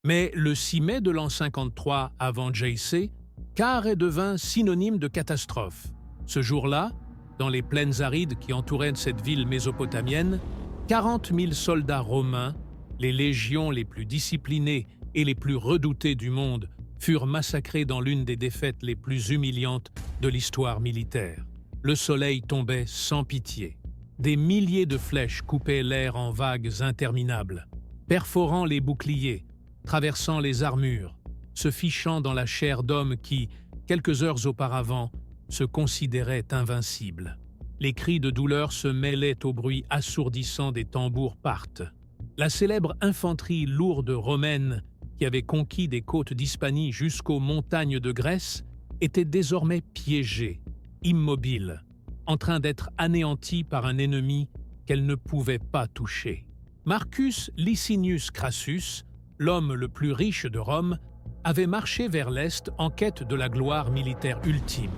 Mais le 6 mai de l'an 53 avant JC, Car devint synonyme de catastrophe. Ce jour-là, dans les plaines arides qui entouraient cette ville mésopotamienne, 40 000 soldats romains, les légions les plus disciplinées et les plus redoutées du monde, furent massacrés dans l'une des défaites les plus humiliantes de l'histoire militaire. Le soleil tombait sans pitié. Des milliers de flèches coupaient l'air en vagues interminables, perforant les boucliers, traversant les armures, se fichant dans la chair d'hommes qui, quelques heures auparavant, se considéraient invincibles. Les cris de douleur se mêlaient au bruit assourdissant des tambours partes. La célèbre infanterie lourde romaine, qui avait conquis des côtes d'Hispanie jusqu'aux montagnes de Grèce, était désormais piégée, immobile, en train d'être anéantie par un ennemi qu'elle ne pouvait pas toucher. Marcus Licinius Crassus, l'homme le plus riche de Rome, avait marché vers l'Est en quête de la gloire militaire ultime.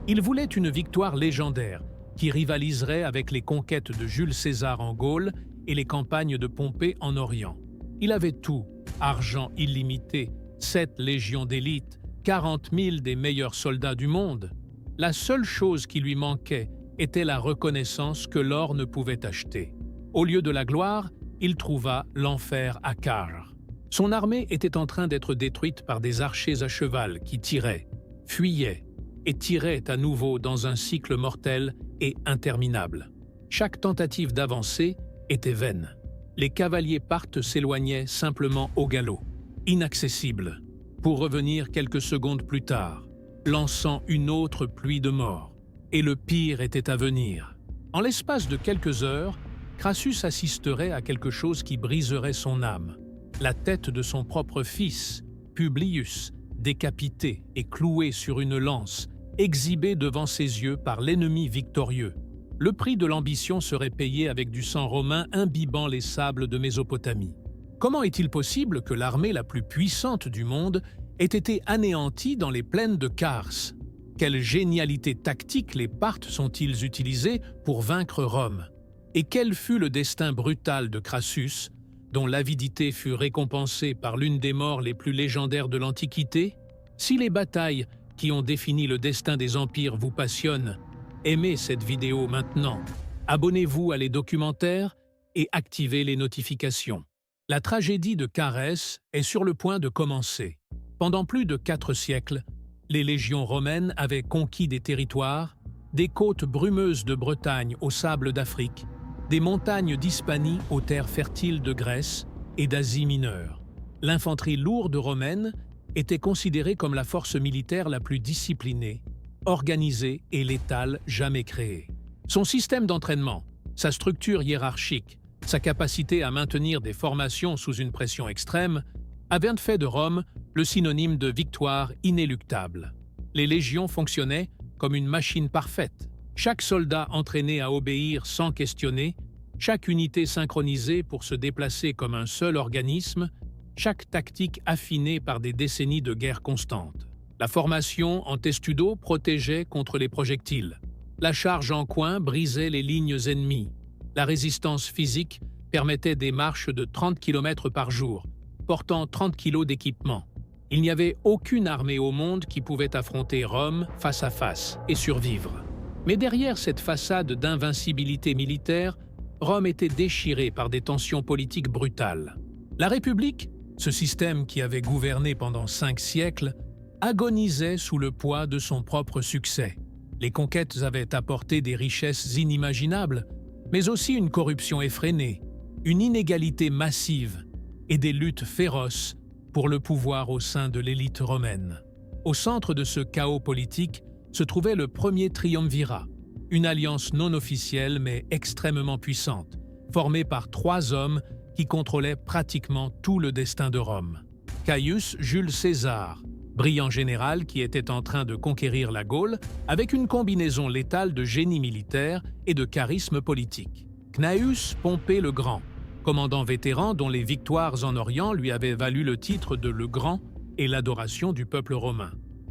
Il voulait une victoire légendaire qui rivaliserait avec les conquêtes de Jules César en Gaule et les campagnes de Pompée en Orient. Il avait tout, argent illimité, 7 légions d'élite, 40 000 des meilleurs soldats du monde. La seule chose qui lui manquait était la reconnaissance que l'or ne pouvait acheter. Au lieu de la gloire, il trouva l'enfer à Car. Son armée était en train d'être détruite par des archers à cheval qui tiraient, fuyaient et tiraient à nouveau dans un cycle mortel et interminable. Chaque tentative d'avancer était vaine. Les cavaliers partes s'éloignaient simplement au galop, inaccessibles, pour revenir quelques secondes plus tard, lançant une autre pluie de morts. Et le pire était à venir. En l'espace de quelques heures, Crassus assisterait à quelque chose qui briserait son âme. La tête de son propre fils, Publius, décapité et cloué sur une lance, exhibée devant ses yeux par l'ennemi victorieux. Le prix de l'ambition serait payé avec du sang romain imbibant les sables de Mésopotamie. Comment est-il possible que l'armée la plus puissante du monde ait été anéantie dans les plaines de Kars? Quelle génialité tactique les Parthes sont-ils utilisés pour vaincre Rome? Et quel fut le destin brutal de Crassus, dont l'avidité fut récompensée par l'une des morts les plus légendaires de l'Antiquité? Si les batailles qui ont défini le destin des empires vous passionnent, aimez cette vidéo maintenant, abonnez-vous à les documentaires et activez les notifications. La tragédie de Carès est sur le point de commencer. Pendant plus de 4 siècles, les légions romaines avaient conquis des territoires, des côtes brumeuses de Bretagne aux sables d'Afrique, des montagnes d'Hispanie aux terres fertiles de Grèce et d'Asie mineure. L'infanterie lourde romaine était considérée comme la force militaire la plus disciplinée, organisée et létale jamais créée. Son système d'entraînement, sa structure hiérarchique, sa capacité à maintenir des formations sous une pression extrême avaient fait de Rome le synonyme de victoire inéluctable. Les légions fonctionnaient comme une machine parfaite. Chaque soldat entraîné à obéir sans questionner, chaque unité synchronisée pour se déplacer comme un seul organisme, chaque tactique affinée par des décennies de guerre constante. La formation en testudo protégeait contre les projectiles. La charge en coin brisait les lignes ennemies. La résistance physique permettait des marches de 30 km par jour, portant 30 kg d'équipement. Il n'y avait aucune armée au monde qui pouvait affronter Rome face à face et survivre. Mais derrière cette façade d'invincibilité militaire, Rome était déchirée par des tensions politiques brutales. La République, ce système qui avait gouverné pendant 5 siècles, agonisait sous le poids de son propre succès. Les conquêtes avaient apporté des richesses inimaginables, mais aussi une corruption effrénée, une inégalité massive et des luttes féroces pour le pouvoir au sein de l'élite romaine. Au centre de ce chaos politique se trouvait le premier triumvirat, une alliance non officielle mais extrêmement puissante, formée par 3 hommes qui contrôlaient pratiquement tout le destin de Rome. Caius Jules César, brillant général qui était en train de conquérir la Gaule avec une combinaison létale de génie militaire et de charisme politique. Cnaeus Pompée le Grand, commandant vétéran dont les victoires en Orient lui avaient valu le titre de le Grand et l'adoration du peuple romain.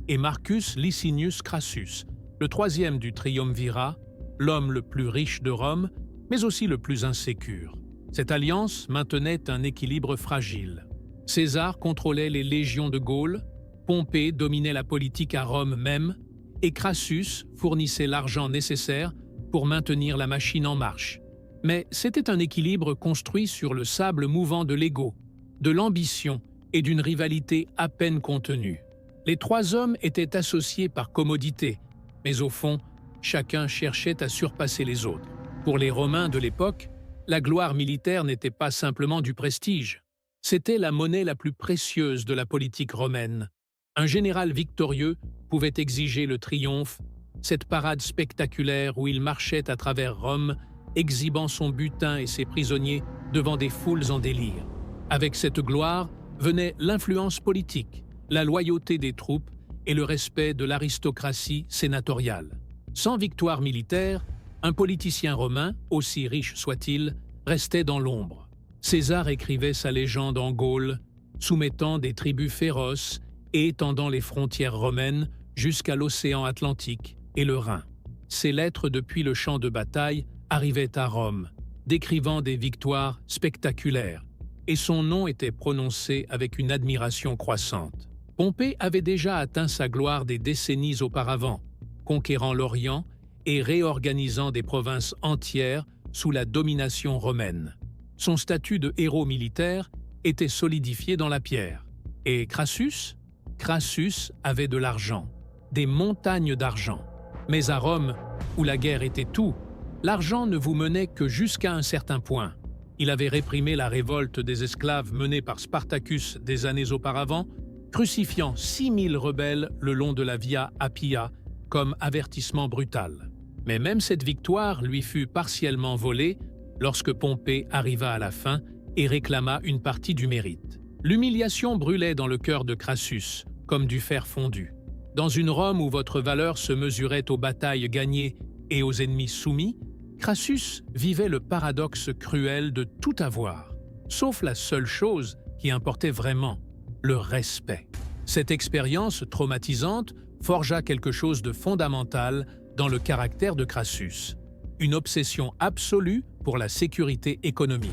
Et Marcus Licinius Crassus, le 3e du triumvirat, l'homme le plus riche de Rome, mais aussi le plus insécure. Cette alliance maintenait un équilibre fragile. César contrôlait les légions de Gaule, Pompée dominait la politique à Rome même, et Crassus fournissait l'argent nécessaire pour maintenir la machine en marche. Mais c'était un équilibre construit sur le sable mouvant de l'ego, de l'ambition et d'une rivalité à peine contenue. Les trois hommes étaient associés par commodité, mais au fond, chacun cherchait à surpasser les autres. Pour les Romains de l'époque, la gloire militaire n'était pas simplement du prestige. C'était la monnaie la plus précieuse de la politique romaine. Un général victorieux pouvait exiger le triomphe, cette parade spectaculaire où il marchait à travers Rome, exhibant son butin et ses prisonniers devant des foules en délire. Avec cette gloire venait l'influence politique, la loyauté des troupes et le respect de l'aristocratie sénatoriale. Sans victoire militaire, un politicien romain, aussi riche soit-il, restait dans l'ombre. César écrivait sa légende en Gaule, soumettant des tribus féroces et étendant les frontières romaines jusqu'à l'océan Atlantique et le Rhin. Ses lettres depuis le champ de bataille arrivaient à Rome, décrivant des victoires spectaculaires, et son nom était prononcé avec une admiration croissante. Pompée avait déjà atteint sa gloire des décennies auparavant, conquérant l'Orient et réorganisant des provinces entières sous la domination romaine. Son statut de héros militaire était solidifié dans la pierre. Et Crassus avait de l'argent, des montagnes d'argent. Mais à Rome, où la guerre était tout, l'argent ne vous menait que jusqu'à un certain point. Il avait réprimé la révolte des esclaves menée par Spartacus des années auparavant, crucifiant 6000 rebelles le long de la Via Appia comme avertissement brutal. Mais même cette victoire lui fut partiellement volée lorsque Pompée arriva à la fin et réclama une partie du mérite. L'humiliation brûlait dans le cœur de Crassus, comme du fer fondu. Dans une Rome où votre valeur se mesurait aux batailles gagnées et aux ennemis soumis, Crassus vivait le paradoxe cruel de tout avoir, sauf la seule chose qui importait vraiment, le respect. Cette expérience traumatisante forgea quelque chose de fondamental dans le caractère de Crassus, une obsession absolue pour la sécurité économique.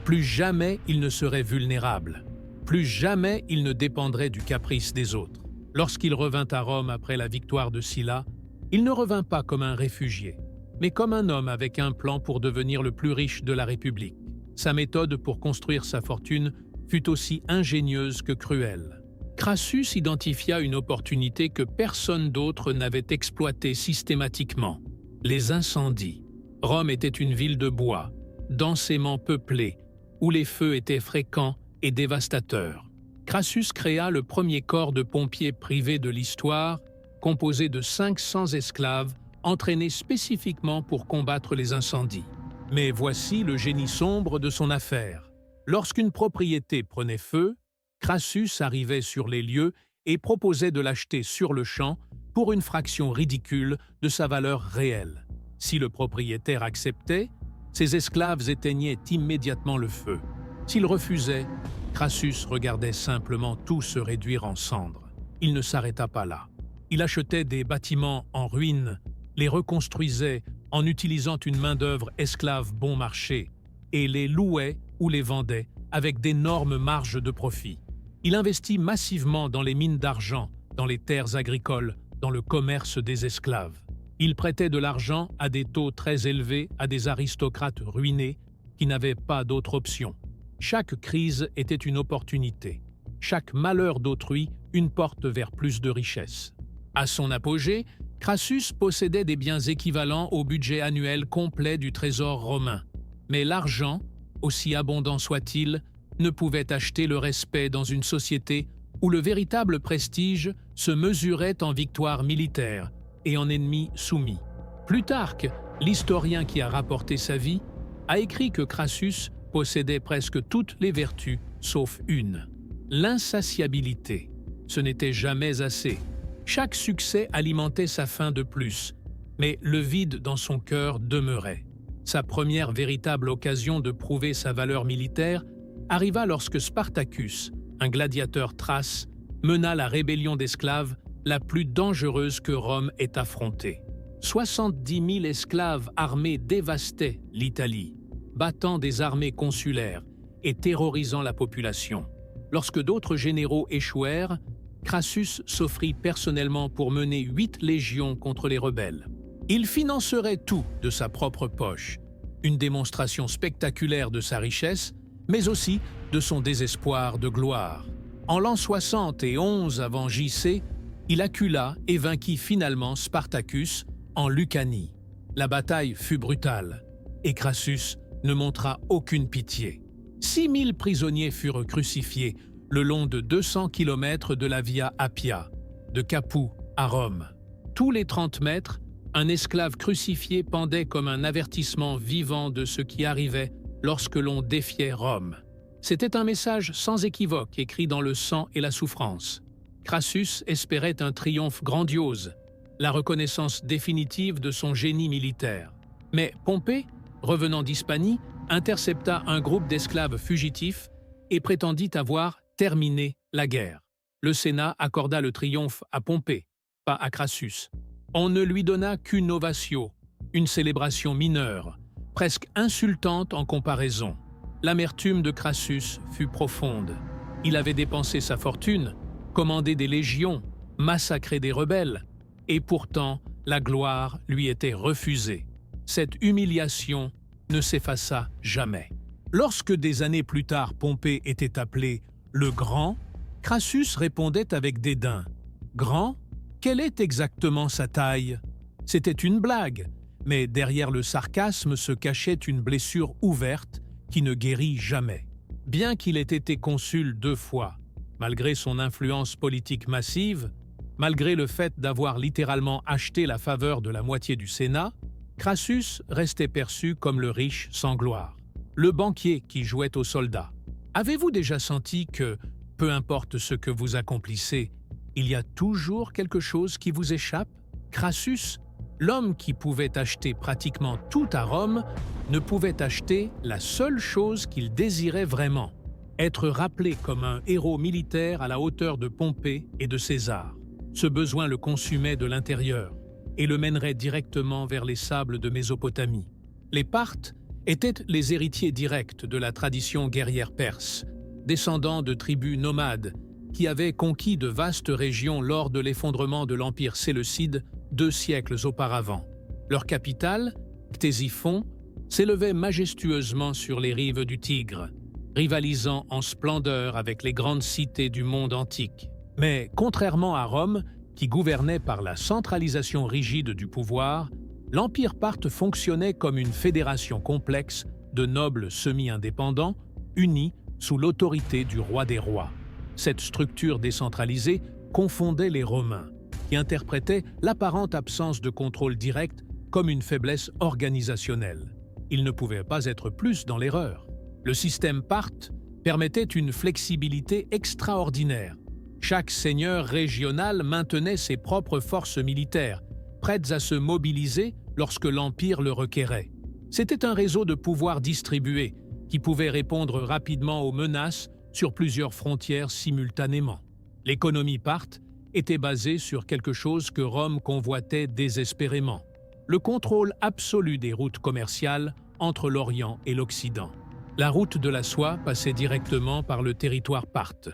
Plus jamais il ne serait vulnérable, plus jamais il ne dépendrait du caprice des autres. Lorsqu'il revint à Rome après la victoire de Sylla, il ne revint pas comme un réfugié, mais comme un homme avec un plan pour devenir le plus riche de la République. Sa méthode pour construire sa fortune fut aussi ingénieuse que cruelle. Crassus identifia une opportunité que personne d'autre n'avait exploitée systématiquement, les incendies. Rome était une ville de bois, densément peuplée, où les feux étaient fréquents et dévastateurs. Crassus créa le premier corps de pompiers privé de l'histoire, composé de 500 esclaves entraînés spécifiquement pour combattre les incendies. Mais voici le génie sombre de son affaire. Lorsqu'une propriété prenait feu, Crassus arrivait sur les lieux et proposait de l'acheter sur le champ pour une fraction ridicule de sa valeur réelle. Si le propriétaire acceptait, ses esclaves éteignaient immédiatement le feu. S'il refusait, Crassus regardait simplement tout se réduire en cendres. Il ne s'arrêta pas là. Il achetait des bâtiments en ruine, les reconstruisait en utilisant une main-d'œuvre esclave bon marché et les louait ou les vendait avec d'énormes marges de profit. Il investit massivement dans les mines d'argent, dans les terres agricoles, dans le commerce des esclaves. Il prêtait de l'argent à des taux très élevés à des aristocrates ruinés qui n'avaient pas d'autre option. Chaque crise était une opportunité, chaque malheur d'autrui une porte vers plus de richesses. À son apogée, Crassus possédait des biens équivalents au budget annuel complet du trésor romain. Mais l'argent, aussi abondant soit-il, ne pouvait acheter le respect dans une société où le véritable prestige se mesurait en victoire militaire et en ennemis soumis. Plutarque, l'historien qui a rapporté sa vie, a écrit que Crassus possédait presque toutes les vertus, sauf une. L'insatiabilité. Ce n'était jamais assez. Chaque succès alimentait sa faim de plus, mais le vide dans son cœur demeurait. Sa première véritable occasion de prouver sa valeur militaire arriva lorsque Spartacus, un gladiateur thrace, mena la rébellion d'esclaves la plus dangereuse que Rome ait affrontée. 70 000 esclaves armés dévastaient l'Italie, battant des armées consulaires et terrorisant la population. Lorsque d'autres généraux échouèrent, Crassus s'offrit personnellement pour mener 8 légions contre les rebelles. Il financerait tout de sa propre poche, une démonstration spectaculaire de sa richesse, mais aussi de son désespoir de gloire. En l'an 71 avant JC, il accula et vainquit finalement Spartacus en Lucanie. La bataille fut brutale, et Crassus ne montra aucune pitié. 6000 prisonniers furent crucifiés le long de 200 km de la Via Appia, de Capoue à Rome. Tous les 30 mètres, un esclave crucifié pendait comme un avertissement vivant de ce qui arrivait lorsque l'on défiait Rome. C'était un message sans équivoque écrit dans le sang et la souffrance. Crassus espérait un triomphe grandiose, la reconnaissance définitive de son génie militaire. Mais Pompée, revenant d'Hispanie, intercepta un groupe d'esclaves fugitifs et prétendit avoir terminé la guerre. Le Sénat accorda le triomphe à Pompée, pas à Crassus. On ne lui donna qu'une ovatio, une célébration mineure, presque insultante en comparaison. L'amertume de Crassus fut profonde. Il avait dépensé sa fortune, commandé des légions, massacré des rebelles, et pourtant la gloire lui était refusée. Cette humiliation ne s'effaça jamais. Lorsque des années plus tard Pompée était appelé « le Grand », Crassus répondait avec dédain « Grand ? Quelle est exactement sa taille ?» C'était une blague, mais derrière le sarcasme se cachait une blessure ouverte qui ne guérit jamais. Bien qu'il ait été consul 2 fois, malgré son influence politique massive, malgré le fait d'avoir littéralement acheté la faveur de la moitié du Sénat, Crassus restait perçu comme le riche sans gloire, le banquier qui jouait aux soldats. Avez-vous déjà senti que, peu importe ce que vous accomplissez, il y a toujours quelque chose qui vous échappe? Crassus, l'homme qui pouvait acheter pratiquement tout à Rome, ne pouvait acheter la seule chose qu'il désirait vraiment, être rappelé comme un héros militaire à la hauteur de Pompée et de César. Ce besoin le consumait de l'intérieur et le mènerait directement vers les sables de Mésopotamie. Les Parthes étaient les héritiers directs de la tradition guerrière perse, descendants de tribus nomades qui avaient conquis de vastes régions lors de l'effondrement de l'Empire séleucide 2 siècles auparavant. Leur capitale, Ctésiphon, s'élevait majestueusement sur les rives du Tigre, rivalisant en splendeur avec les grandes cités du monde antique. Mais contrairement à Rome, qui gouvernait par la centralisation rigide du pouvoir, l'Empire parthe fonctionnait comme une fédération complexe de nobles semi-indépendants, unis sous l'autorité du roi des rois. Cette structure décentralisée confondait les Romains, qui interprétaient l'apparente absence de contrôle direct comme une faiblesse organisationnelle. Ils ne pouvaient pas être plus dans l'erreur. Le système parthe permettait une flexibilité extraordinaire. Chaque seigneur régional maintenait ses propres forces militaires, prêtes à se mobiliser lorsque l'Empire le requérait. C'était un réseau de pouvoir distribué qui pouvait répondre rapidement aux menaces sur plusieurs frontières simultanément. L'économie parthe était basée sur quelque chose que Rome convoitait désespérément: le contrôle absolu des routes commerciales entre l'Orient et l'Occident. La route de la soie passait directement par le territoire parthe,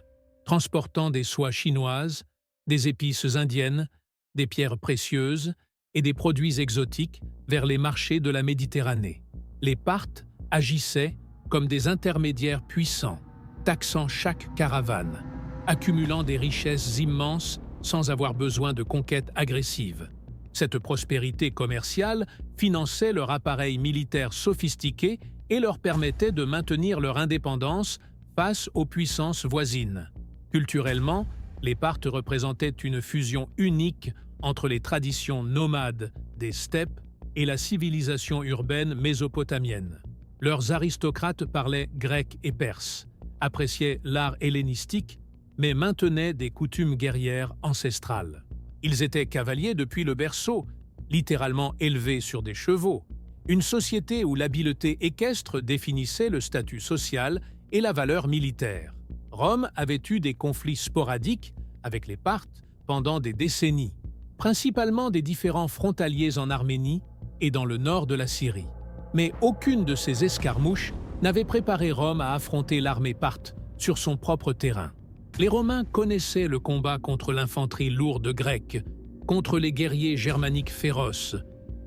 transportant des soies chinoises, des épices indiennes, des pierres précieuses et des produits exotiques vers les marchés de la Méditerranée. Les Parthes agissaient comme des intermédiaires puissants, taxant chaque caravane, accumulant des richesses immenses sans avoir besoin de conquêtes agressives. Cette prospérité commerciale finançait leur appareil militaire sophistiqué et leur permettait de maintenir leur indépendance face aux puissances voisines. Culturellement, les Parthes représentaient une fusion unique entre les traditions nomades des steppes et la civilisation urbaine mésopotamienne. Leurs aristocrates parlaient grec et perse, appréciaient l'art hellénistique, mais maintenaient des coutumes guerrières ancestrales. Ils étaient cavaliers depuis le berceau, littéralement élevés sur des chevaux, une société où l'habileté équestre définissait le statut social et la valeur militaire. Rome avait eu des conflits sporadiques avec les Parthes pendant des décennies, principalement des différends frontaliers en Arménie et dans le nord de la Syrie. Mais aucune de ces escarmouches n'avait préparé Rome à affronter l'armée parthe sur son propre terrain. Les Romains connaissaient le combat contre l'infanterie lourde grecque, contre les guerriers germaniques féroces,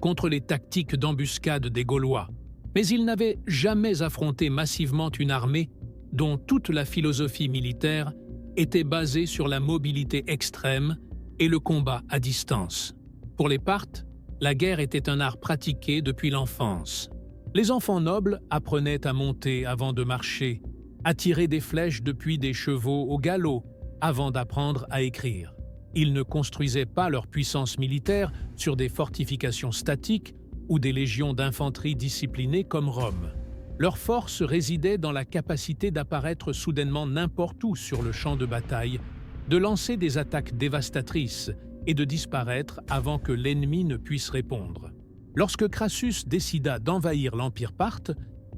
contre les tactiques d'embuscade des Gaulois, mais ils n'avaient jamais affronté massivement une armée dont toute la philosophie militaire était basée sur la mobilité extrême et le combat à distance. Pour les Parthes, la guerre était un art pratiqué depuis l'enfance. Les enfants nobles apprenaient à monter avant de marcher, à tirer des flèches depuis des chevaux au galop avant d'apprendre à écrire. Ils ne construisaient pas leur puissance militaire sur des fortifications statiques ou des légions d'infanterie disciplinées comme Rome. Leur force résidait dans la capacité d'apparaître soudainement n'importe où sur le champ de bataille, de lancer des attaques dévastatrices et de disparaître avant que l'ennemi ne puisse répondre. Lorsque Crassus décida d'envahir l'Empire parthe,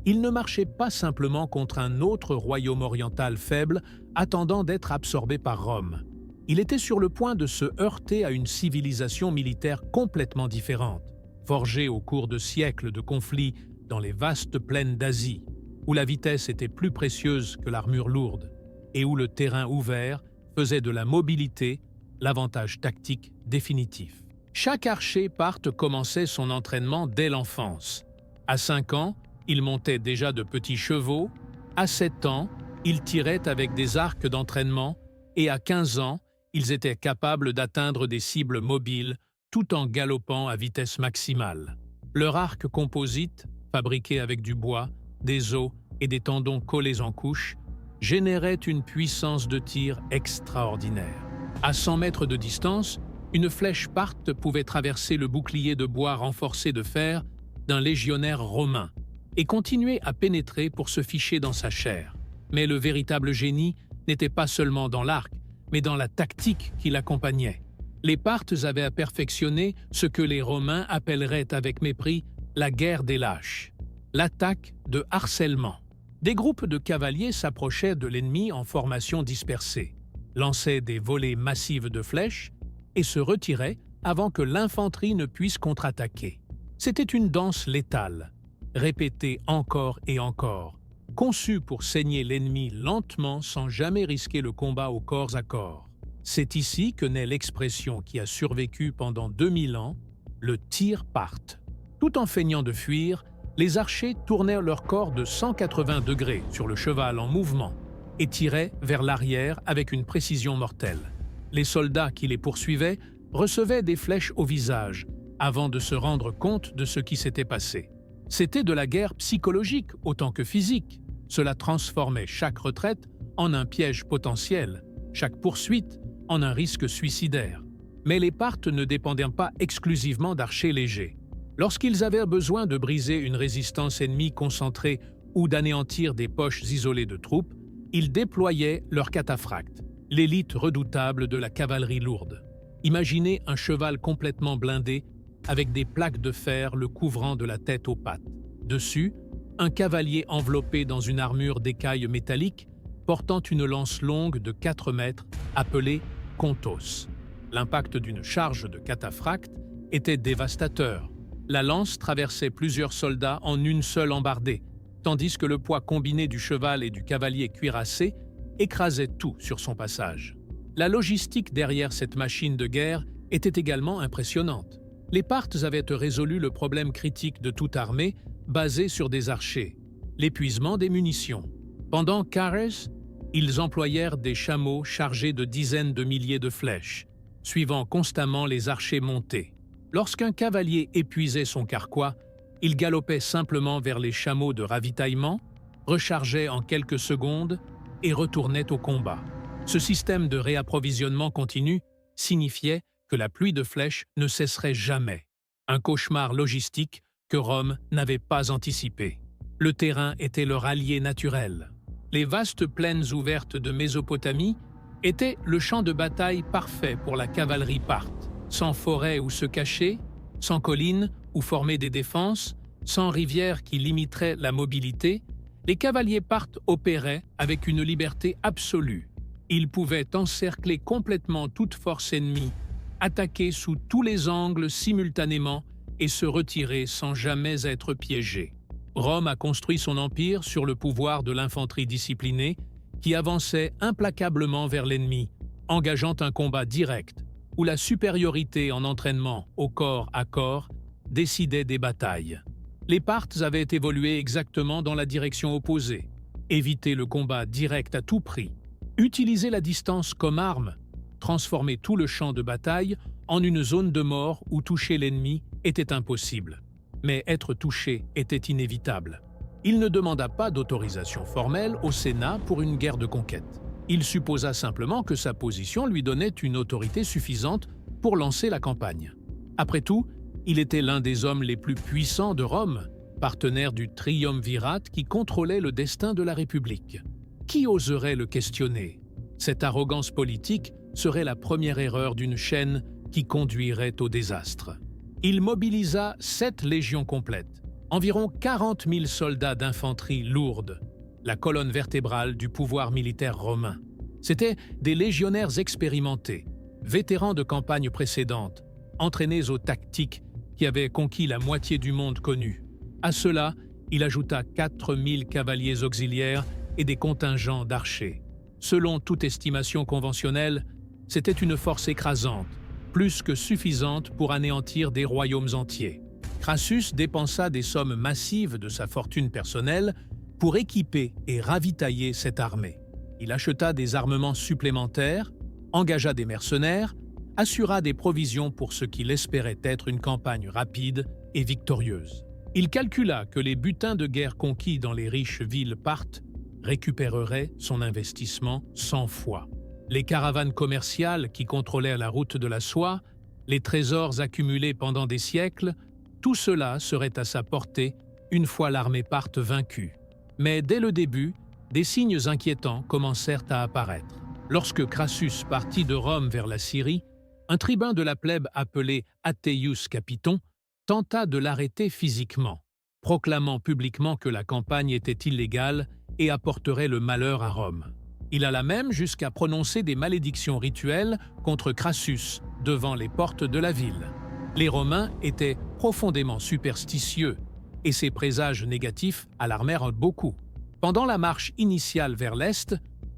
il ne marchait pas simplement contre un autre royaume oriental faible attendant d'être absorbé par Rome. Il était sur le point de se heurter à une civilisation militaire complètement différente, forgée au cours de siècles de conflits dans les vastes plaines d'Asie, où la vitesse était plus précieuse que l'armure lourde, et où le terrain ouvert faisait de la mobilité l'avantage tactique définitif. Chaque archer parthe commençait son entraînement dès l'enfance. À 5 ans, il montait déjà de petits chevaux, à 7 ans, il tirait avec des arcs d'entraînement, et à 15 ans, ils étaient capables d'atteindre des cibles mobiles tout en galopant à vitesse maximale. Leur arc composite, fabriqué avec du bois, des os et des tendons collés en couches, générait une puissance de tir extraordinaire. À 100 mètres de distance, une flèche parthe pouvait traverser le bouclier de bois renforcé de fer d'un légionnaire romain et continuer à pénétrer pour se ficher dans sa chair. Mais le véritable génie n'était pas seulement dans l'arc, mais dans la tactique qui l'accompagnait. Les Parthes avaient perfectionné ce que les Romains appelleraient avec mépris la guerre des lâches, l'attaque de harcèlement. Des groupes de cavaliers s'approchaient de l'ennemi en formation dispersée, lançaient des volées massives de flèches et se retiraient avant que l'infanterie ne puisse contre-attaquer. C'était une danse létale, répétée encore et encore, conçue pour saigner l'ennemi lentement sans jamais risquer le combat au corps à corps. C'est ici que naît l'expression qui a survécu pendant 2000 ans, le tir parthe. Tout en feignant de fuir, les archers tournèrent leur corps de 180 degrés sur le cheval en mouvement et tiraient vers l'arrière avec une précision mortelle. Les soldats qui les poursuivaient recevaient des flèches au visage avant de se rendre compte de ce qui s'était passé. C'était de la guerre psychologique autant que physique. Cela transformait chaque retraite en un piège potentiel, chaque poursuite en un risque suicidaire. Mais les Parthes ne dépendaient pas exclusivement d'archers légers. Lorsqu'ils avaient besoin de briser une résistance ennemie concentrée ou d'anéantir des poches isolées de troupes, ils déployaient leurs cataphractes, l'élite redoutable de la cavalerie lourde. Imaginez un cheval complètement blindé avec des plaques de fer le couvrant de la tête aux pattes. Dessus, un cavalier enveloppé dans une armure d'écailles métalliques portant une lance longue de 4 mètres appelée contos. L'impact d'une charge de cataphracte était dévastateur. La lance traversait plusieurs soldats en une seule embardée, tandis que le poids combiné du cheval et du cavalier cuirassé écrasait tout sur son passage. La logistique derrière cette machine de guerre était également impressionnante. Les Parthes avaient résolu le problème critique de toute armée basée sur des archers, l'épuisement des munitions. Pendant Carès, ils employèrent des chameaux chargés de dizaines de milliers de flèches, suivant constamment les archers montés. Lorsqu'un cavalier épuisait son carquois, il galopait simplement vers les chameaux de ravitaillement, rechargeait en quelques secondes et retournait au combat. Ce système de réapprovisionnement continu signifiait que la pluie de flèches ne cesserait jamais. Un cauchemar logistique que Rome n'avait pas anticipé. Le terrain était leur allié naturel. Les vastes plaines ouvertes de Mésopotamie étaient le champ de bataille parfait pour la cavalerie parthe. Sans forêt où se cacher, sans collines où former des défenses, sans rivières qui limiteraient la mobilité, les cavaliers parthes opéraient avec une liberté absolue. Ils pouvaient encercler complètement toute force ennemie, attaquer sous tous les angles simultanément et se retirer sans jamais être piégés. Rome a construit son empire sur le pouvoir de l'infanterie disciplinée qui avançait implacablement vers l'ennemi, engageant un combat direct, où la supériorité en entraînement au corps à corps décidait des batailles. Les Parthes avaient évolué exactement dans la direction opposée, éviter le combat direct à tout prix, utiliser la distance comme arme, transformer tout le champ de bataille en une zone de mort où toucher l'ennemi était impossible. Mais être touché était inévitable. Il ne demanda pas d'autorisation formelle au Sénat pour une guerre de conquête. Il supposa simplement que sa position lui donnait une autorité suffisante pour lancer la campagne. Après tout, il était l'un des hommes les plus puissants de Rome, partenaire du triumvirat qui contrôlait le destin de la République. Qui oserait le questionner? Cette arrogance politique serait la première erreur d'une chaîne qui conduirait au désastre. Il mobilisa 7 légions complètes, environ 40 000 soldats d'infanterie lourde, la colonne vertébrale du pouvoir militaire romain. C'étaient des légionnaires expérimentés, vétérans de campagnes précédentes, entraînés aux tactiques qui avaient conquis la moitié du monde connu. À cela, il ajouta 4 000 cavaliers auxiliaires et des contingents d'archers. Selon toute estimation conventionnelle, c'était une force écrasante, plus que suffisante pour anéantir des royaumes entiers. Crassus dépensa des sommes massives de sa fortune personnelle pour équiper et ravitailler cette armée. Il acheta des armements supplémentaires, engagea des mercenaires, assura des provisions pour ce qu'il espérait être une campagne rapide et victorieuse. Il calcula que les butins de guerre conquis dans les riches villes parthes récupéreraient son investissement 100 fois. Les caravanes commerciales qui contrôlèrent la route de la soie, les trésors accumulés pendant des siècles, tout cela serait à sa portée une fois l'armée parthe vaincue. Mais dès le début, des signes inquiétants commencèrent à apparaître. Lorsque Crassus partit de Rome vers la Syrie, un tribun de la plèbe appelé Atteius Capiton tenta de l'arrêter physiquement, proclamant publiquement que la campagne était illégale et apporterait le malheur à Rome. Il alla même jusqu'à prononcer des malédictions rituelles contre Crassus devant les portes de la ville. Les Romains étaient profondément superstitieux et ces présages négatifs alarmèrent beaucoup. Pendant la marche initiale vers l'Est,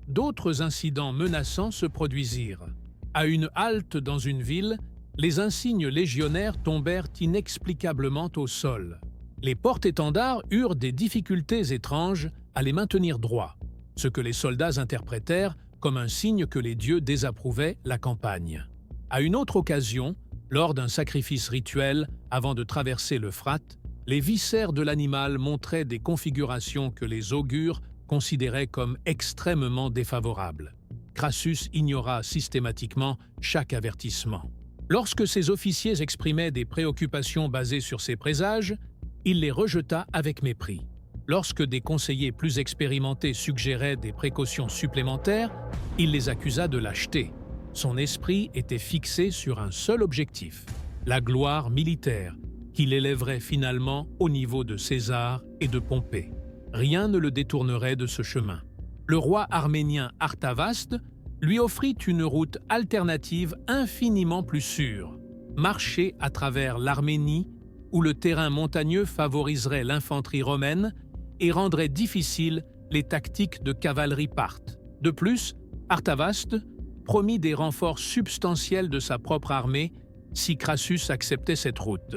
d'autres incidents menaçants se produisirent. À une halte dans une ville, les insignes légionnaires tombèrent inexplicablement au sol. Les porte-étendards eurent des difficultés étranges à les maintenir droits, ce que les soldats interprétèrent comme un signe que les dieux désapprouvaient la campagne. À une autre occasion, lors d'un sacrifice rituel avant de traverser l'Euphrate, les viscères de l'animal montraient des configurations que les augures considéraient comme extrêmement défavorables. Crassus ignora systématiquement chaque avertissement. Lorsque ses officiers exprimaient des préoccupations basées sur ces présages, il les rejeta avec mépris. Lorsque des conseillers plus expérimentés suggéraient des précautions supplémentaires, il les accusa de lâcheté. Son esprit était fixé sur un seul objectif, la gloire militaire, qui l'élèverait finalement au niveau de César et de Pompée. Rien ne le détournerait de ce chemin. Le roi arménien Artavaste lui offrit une route alternative infiniment plus sûre, marcher à travers l'Arménie, où le terrain montagneux favoriserait l'infanterie romaine et rendrait difficiles les tactiques de cavalerie parthe. De plus, Artavaste promit des renforts substantiels de sa propre armée si Crassus acceptait cette route.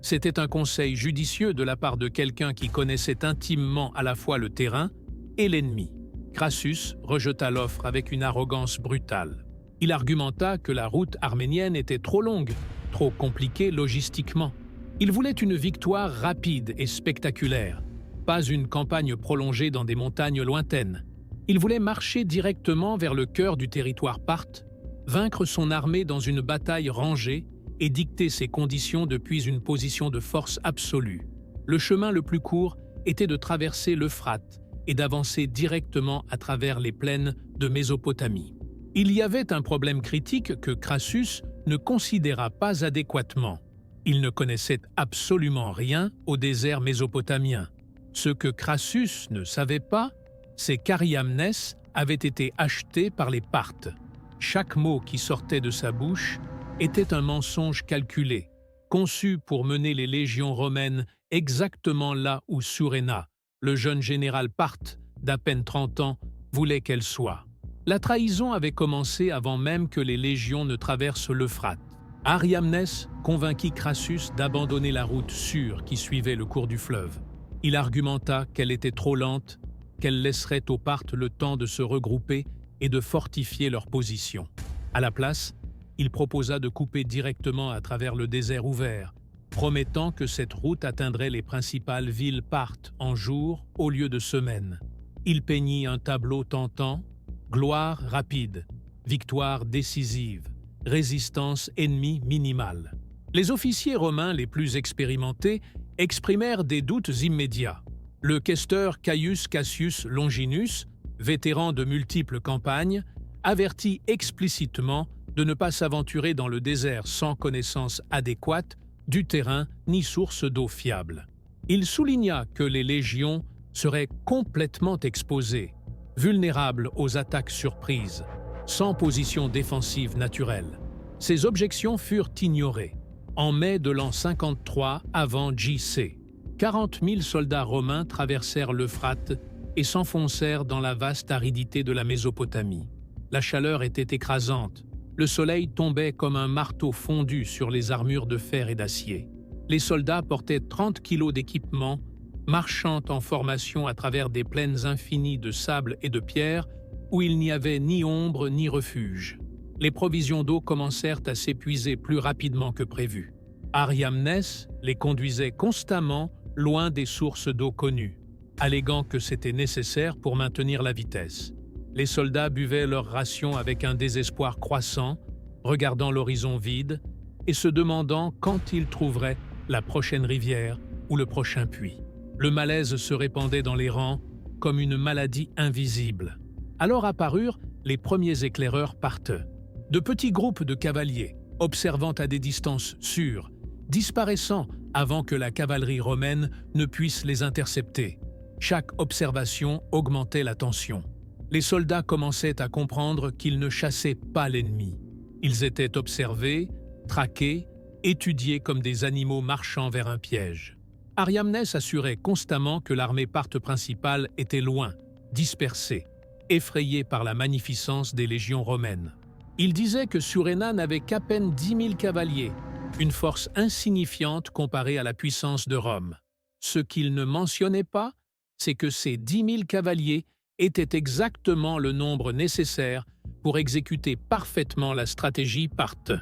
C'était un conseil judicieux de la part de quelqu'un qui connaissait intimement à la fois le terrain et l'ennemi. Crassus rejeta l'offre avec une arrogance brutale. Il argumenta que la route arménienne était trop longue, trop compliquée logistiquement. Il voulait une victoire rapide et spectaculaire, pas une campagne prolongée dans des montagnes lointaines. Il voulait marcher directement vers le cœur du territoire parthe, vaincre son armée dans une bataille rangée et dicter ses conditions depuis une position de force absolue. Le chemin le plus court était de traverser l'Euphrate et d'avancer directement à travers les plaines de Mésopotamie. Il y avait un problème critique que Crassus ne considéra pas adéquatement. Il ne connaissait absolument rien au désert mésopotamien. Ce que Crassus ne savait pas, c'est qu'Ariamnès avait été acheté par les Parthes. Chaque mot qui sortait de sa bouche était un mensonge calculé, conçu pour mener les légions romaines exactement là où Suréna, le jeune général parthe d'à peine 30 ans, voulait qu'elle soit. La trahison avait commencé avant même que les légions ne traversent l'Euphrate. Ariamnès convainquit Crassus d'abandonner la route sûre qui suivait le cours du fleuve. Il argumenta qu'elle était trop lente, qu'elle laisserait aux Parthes le temps de se regrouper et de fortifier leur position. À la place, il proposa de couper directement à travers le désert ouvert, promettant que cette route atteindrait les principales villes parthes en jours au lieu de semaines. Il peignit un tableau tentant: gloire rapide, victoire décisive, résistance ennemie minimale. Les officiers romains les plus expérimentés exprimèrent des doutes immédiats. Le questeur Caius Cassius Longinus, vétéran de multiples campagnes, avertit explicitement de ne pas s'aventurer dans le désert sans connaissance adéquate du terrain ni source d'eau fiable. Il souligna que les légions seraient complètement exposées, vulnérables aux attaques surprises, sans position défensive naturelle. Ces objections furent ignorées. En mai de l'an 53 avant JC, 40 000 soldats romains traversèrent l'Euphrate et s'enfoncèrent dans la vaste aridité de la Mésopotamie. La chaleur était écrasante. Le soleil tombait comme un marteau fondu sur les armures de fer et d'acier. Les soldats portaient 30 kilos d'équipement, marchant en formation à travers des plaines infinies de sable et de pierre où il n'y avait ni ombre ni refuge. Les provisions d'eau commencèrent à s'épuiser plus rapidement que prévu. Ariamnès les conduisait constamment loin des sources d'eau connues, alléguant que c'était nécessaire pour maintenir la vitesse. Les soldats buvaient leurs rations avec un désespoir croissant, regardant l'horizon vide et se demandant quand ils trouveraient la prochaine rivière ou le prochain puits. Le malaise se répandait dans les rangs comme une maladie invisible. Alors apparurent les premiers éclaireurs parthes. De petits groupes de cavaliers, observant à des distances sûres, disparaissant avant que la cavalerie romaine ne puisse les intercepter. Chaque observation augmentait la tension. Les soldats commençaient à comprendre qu'ils ne chassaient pas l'ennemi. Ils étaient observés, traqués, étudiés comme des animaux marchant vers un piège. Ariamnès assurait constamment que l'armée parthe principale était loin, dispersée, effrayée par la magnificence des légions romaines. Il disait que Suréna n'avait qu'à peine 10 000 cavaliers, une force insignifiante comparée à la puissance de Rome. Ce qu'il ne mentionnait pas, c'est que ces 10 000 cavaliers étaient exactement le nombre nécessaire pour exécuter parfaitement la stratégie parthe.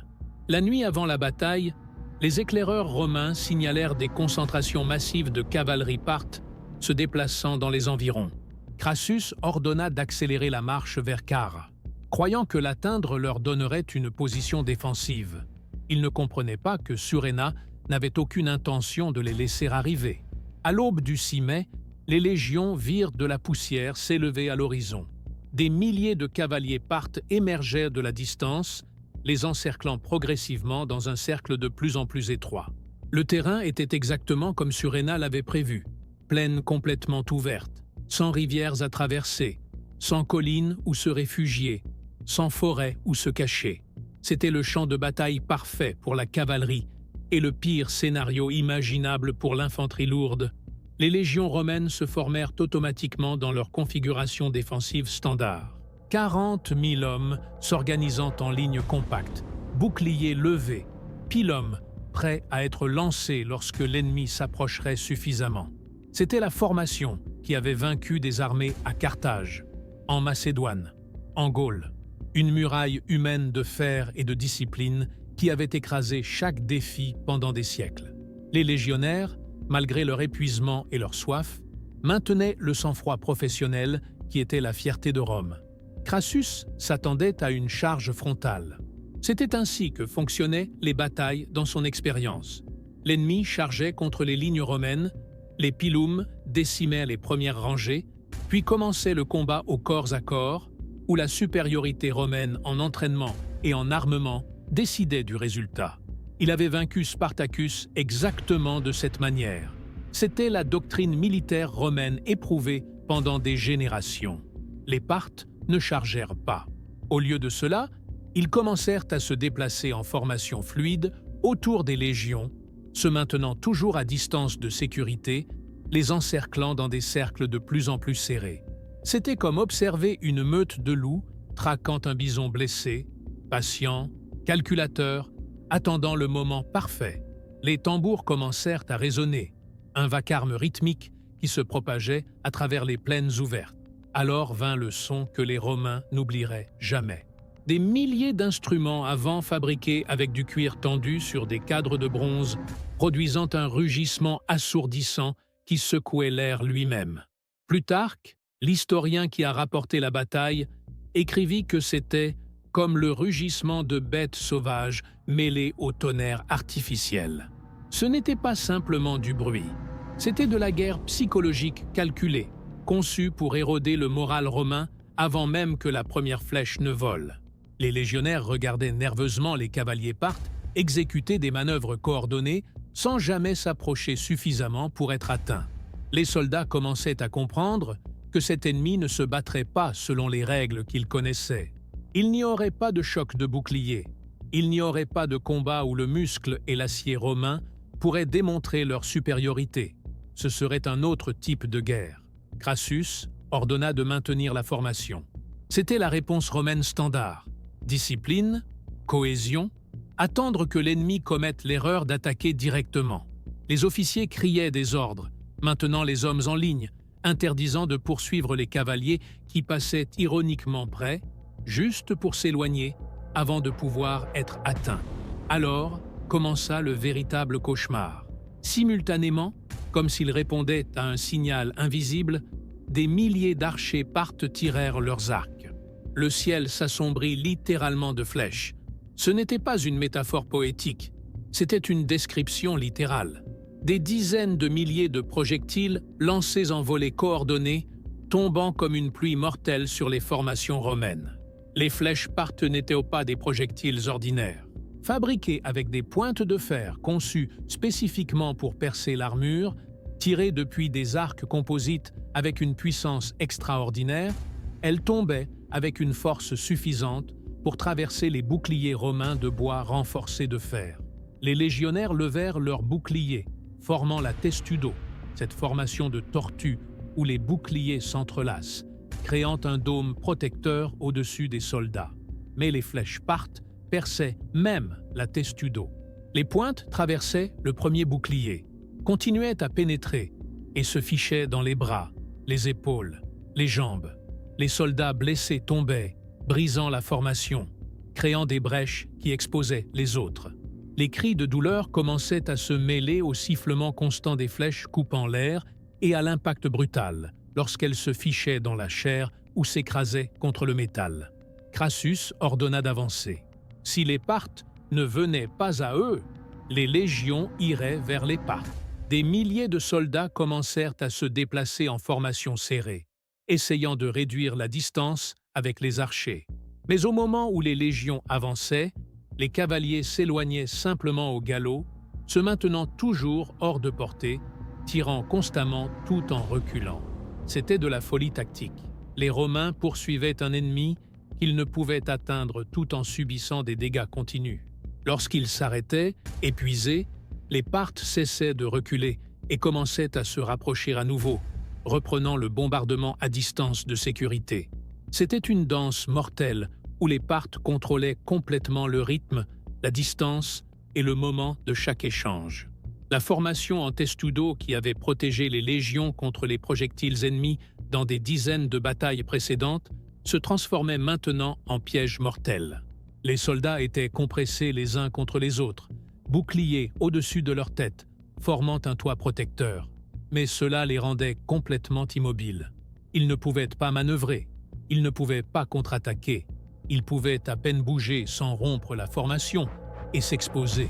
La nuit avant la bataille, les éclaireurs romains signalèrent des concentrations massives de cavalerie parthe se déplaçant dans les environs. Crassus ordonna d'accélérer la marche vers Cara, croyant que l'atteindre leur donnerait une position défensive. Il ne comprenait pas que Suréna n'avait aucune intention de les laisser arriver. À l'aube du 6 mai, les légions virent de la poussière s'élever à l'horizon. Des milliers de cavaliers parthes émergèrent de la distance, les encerclant progressivement dans un cercle de plus en plus étroit. Le terrain était exactement comme Suréna l'avait prévu, plaine complètement ouverte, sans rivières à traverser, sans collines où se réfugier, sans forêt où se cacher. C'était le champ de bataille parfait pour la cavalerie et le pire scénario imaginable pour l'infanterie lourde. Les légions romaines se formèrent automatiquement dans leur configuration défensive standard. 40 000 hommes s'organisant en ligne compacte, boucliers levés, pilum prêts à être lancés lorsque l'ennemi s'approcherait suffisamment. C'était la formation qui avait vaincu des armées à Carthage, en Macédoine, en Gaule. Une muraille humaine de fer et de discipline qui avait écrasé chaque défi pendant des siècles. Les légionnaires, malgré leur épuisement et leur soif, maintenaient le sang-froid professionnel qui était la fierté de Rome. Crassus s'attendait à une charge frontale. C'était ainsi que fonctionnaient les batailles dans son expérience. L'ennemi chargeait contre les lignes romaines, les pilums décimaient les premières rangées, puis commençait le combat au corps à corps, où la supériorité romaine en entraînement et en armement décidait du résultat. Il avait vaincu Spartacus exactement de cette manière. C'était la doctrine militaire romaine éprouvée pendant des générations. Les Parthes ne chargèrent pas. Au lieu de cela, ils commencèrent à se déplacer en formation fluide autour des légions, se maintenant toujours à distance de sécurité, les encerclant dans des cercles de plus en plus serrés. C'était comme observer une meute de loups traquant un bison blessé, patient, calculateur, attendant le moment parfait. Les tambours commencèrent à résonner, un vacarme rythmique qui se propageait à travers les plaines ouvertes. Alors vint le son que les Romains n'oublieraient jamais. Des milliers d'instruments à vent fabriqués avec du cuir tendu sur des cadres de bronze, produisant un rugissement assourdissant qui secouait l'air lui-même. Plutarque, l'historien qui a rapporté la bataille, écrivit que c'était comme le rugissement de bêtes sauvages mêlées au tonnerre artificiel. Ce n'était pas simplement du bruit, c'était de la guerre psychologique calculée, conçue pour éroder le moral romain avant même que la première flèche ne vole. Les légionnaires regardaient nerveusement les cavaliers parthes exécuter des manœuvres coordonnées sans jamais s'approcher suffisamment pour être atteints. Les soldats commençaient à comprendre que cet ennemi ne se battrait pas selon les règles qu'ils connaissaient. Il n'y aurait pas de choc de bouclier. Il n'y aurait pas de combat où le muscle et l'acier romain pourraient démontrer leur supériorité. Ce serait un autre type de guerre. Crassus ordonna de maintenir la formation. C'était la réponse romaine standard. Discipline, cohésion, attendre que l'ennemi commette l'erreur d'attaquer directement. Les officiers criaient des ordres, maintenant les hommes en ligne, interdisant de poursuivre les cavaliers qui passaient ironiquement près, juste pour s'éloigner avant de pouvoir être atteints. Alors commença le véritable cauchemar. Simultanément, comme s'ils répondaient à un signal invisible, des milliers d'archers parthes tirèrent leurs arcs. Le ciel s'assombrit littéralement de flèches. Ce n'était pas une métaphore poétique, c'était une description littérale. Des dizaines de milliers de projectiles lancés en volées coordonnées, tombant comme une pluie mortelle sur les formations romaines. Les flèches parthes n'étaient pas des projectiles ordinaires. Fabriquées avec des pointes de fer conçues spécifiquement pour percer l'armure, tirées depuis des arcs composites avec une puissance extraordinaire, elles tombaient avec une force suffisante pour traverser les boucliers romains de bois renforcés de fer. Les légionnaires levèrent leurs boucliers, formant la testudo, cette formation de tortue où les boucliers s'entrelacent, créant un dôme protecteur au-dessus des soldats. Mais les flèches parthes perçaient même la testudo. Les pointes traversaient le premier bouclier, continuaient à pénétrer et se fichaient dans les bras, les épaules, les jambes. Les soldats blessés tombaient, brisant la formation, créant des brèches qui exposaient les autres. Les cris de douleur commençaient à se mêler au sifflement constant des flèches coupant l'air et à l'impact brutal lorsqu'elles se fichaient dans la chair ou s'écrasaient contre le métal. Crassus ordonna d'avancer. Si les Parthes ne venaient pas à eux, les légions iraient vers les Parthes. Des milliers de soldats commencèrent à se déplacer en formation serrée, essayant de réduire la distance avec les archers. Mais au moment où les légions avançaient, les cavaliers s'éloignaient simplement au galop, se maintenant toujours hors de portée, tirant constamment tout en reculant. C'était de la folie tactique. Les Romains poursuivaient un ennemi qu'ils ne pouvaient atteindre tout en subissant des dégâts continus. Lorsqu'ils s'arrêtaient, épuisés, les Parthes cessaient de reculer et commençaient à se rapprocher à nouveau, reprenant le bombardement à distance de sécurité. C'était une danse mortelle où les Parthes contrôlaient complètement le rythme, la distance et le moment de chaque échange. La formation en testudo qui avait protégé les légions contre les projectiles ennemis dans des dizaines de batailles précédentes se transformait maintenant en piège mortel. Les soldats étaient compressés les uns contre les autres, boucliers au-dessus de leur tête, formant un toit protecteur. Mais cela les rendait complètement immobiles. Ils ne pouvaient pas manœuvrer, ils ne pouvaient pas contre-attaquer, ils pouvaient à peine bouger sans rompre la formation et s'exposer.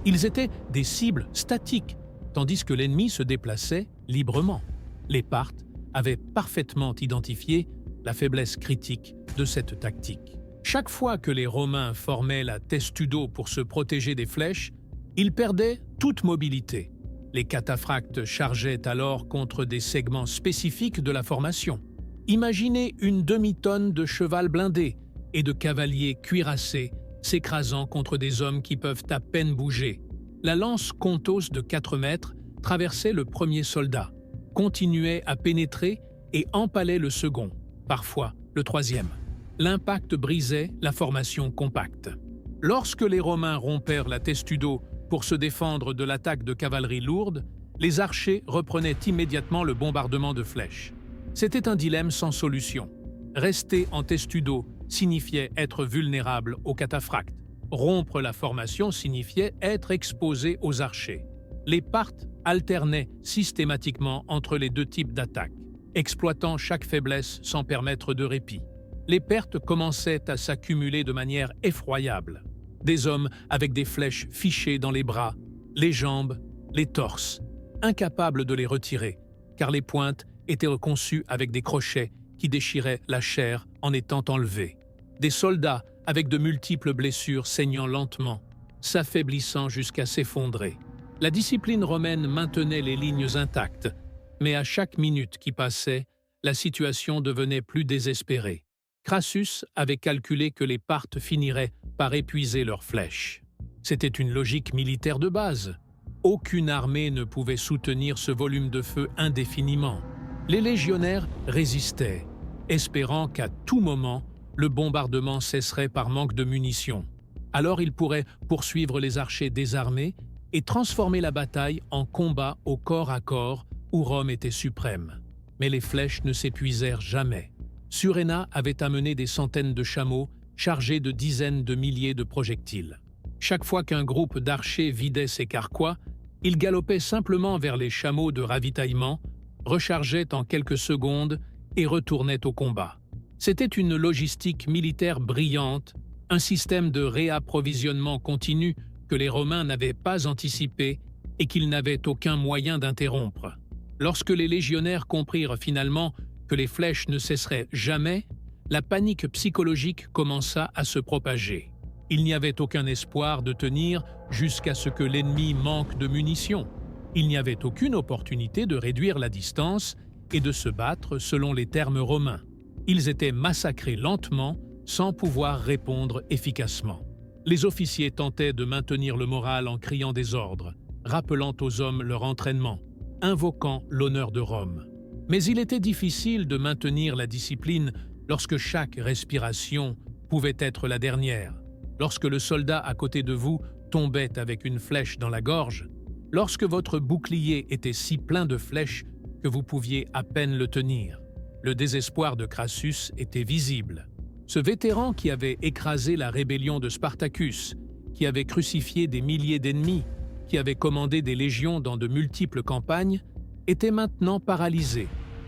Ils étaient des cibles statiques, tandis que l'ennemi se déplaçait librement. Les Parthes avaient parfaitement identifié la faiblesse critique de cette tactique. Chaque fois que les Romains formaient la testudo pour se protéger des flèches, ils perdaient toute mobilité. Les cataphractes chargeaient alors contre des segments spécifiques de la formation. Imaginez une demi-tonne de cheval blindé et de cavaliers cuirassés s'écrasant contre des hommes qui peuvent à peine bouger. La lance Contos de 4 mètres traversait le premier soldat, continuait à pénétrer et empalait le second. parfois le troisième. L'impact brisait la formation compacte. Lorsque les Romains rompèrent la Testudo pour se défendre de l'attaque de cavalerie lourde, les archers reprenaient immédiatement le bombardement de flèches. C'était un dilemme sans solution. Rester en Testudo signifiait être vulnérable aux cataphractes. Rompre la formation signifiait être exposé aux archers. Les Parthes alternaient systématiquement entre les deux types d'attaques, exploitant chaque faiblesse sans permettre de répit. Les pertes commençaient à s'accumuler de manière effroyable. Des hommes avec des flèches fichées dans les bras, les jambes, les torses, incapables de les retirer, car les pointes étaient conçues avec des crochets qui déchiraient la chair en étant enlevés. Des soldats avec de multiples blessures saignant lentement, s'affaiblissant jusqu'à s'effondrer. La discipline romaine maintenait les lignes intactes, mais à chaque minute qui passait, la situation devenait plus désespérée. Crassus avait calculé que les Parthes finiraient par épuiser leurs flèches. C'était une logique militaire de base. Aucune armée ne pouvait soutenir ce volume de feu indéfiniment. Les légionnaires résistaient, espérant qu'à tout moment, le bombardement cesserait par manque de munitions. Alors ils pourraient poursuivre les archers désarmés et transformer la bataille en combat au corps à corps où Rome était suprême. Mais les flèches ne s'épuisèrent jamais. Suréna avait amené des centaines de chameaux chargés de dizaines de milliers de projectiles. Chaque fois qu'un groupe d'archers vidait ses carquois, ils galopaient simplement vers les chameaux de ravitaillement, rechargeaient en quelques secondes et retournaient au combat. C'était une logistique militaire brillante, un système de réapprovisionnement continu que les Romains n'avaient pas anticipé et qu'ils n'avaient aucun moyen d'interrompre. Lorsque les légionnaires comprirent finalement que les flèches ne cesseraient jamais, la panique psychologique commença à se propager. Il n'y avait aucun espoir de tenir jusqu'à ce que l'ennemi manque de munitions. Il n'y avait aucune opportunité de réduire la distance et de se battre selon les termes romains. Ils étaient massacrés lentement, sans pouvoir répondre efficacement. Les officiers tentaient de maintenir le moral en criant des ordres, rappelant aux hommes leur entraînement, invoquant l'honneur de Rome. Mais il était difficile de maintenir la discipline lorsque chaque respiration pouvait être la dernière, lorsque le soldat à côté de vous tombait avec une flèche dans la gorge, lorsque votre bouclier était si plein de flèches que vous pouviez à peine le tenir. Le désespoir de Crassus était visible. Ce vétéran qui avait écrasé la rébellion de Spartacus, qui avait crucifié des milliers d'ennemis, qui avait commandé des légions dans de multiples campagnes, était maintenant paralysé,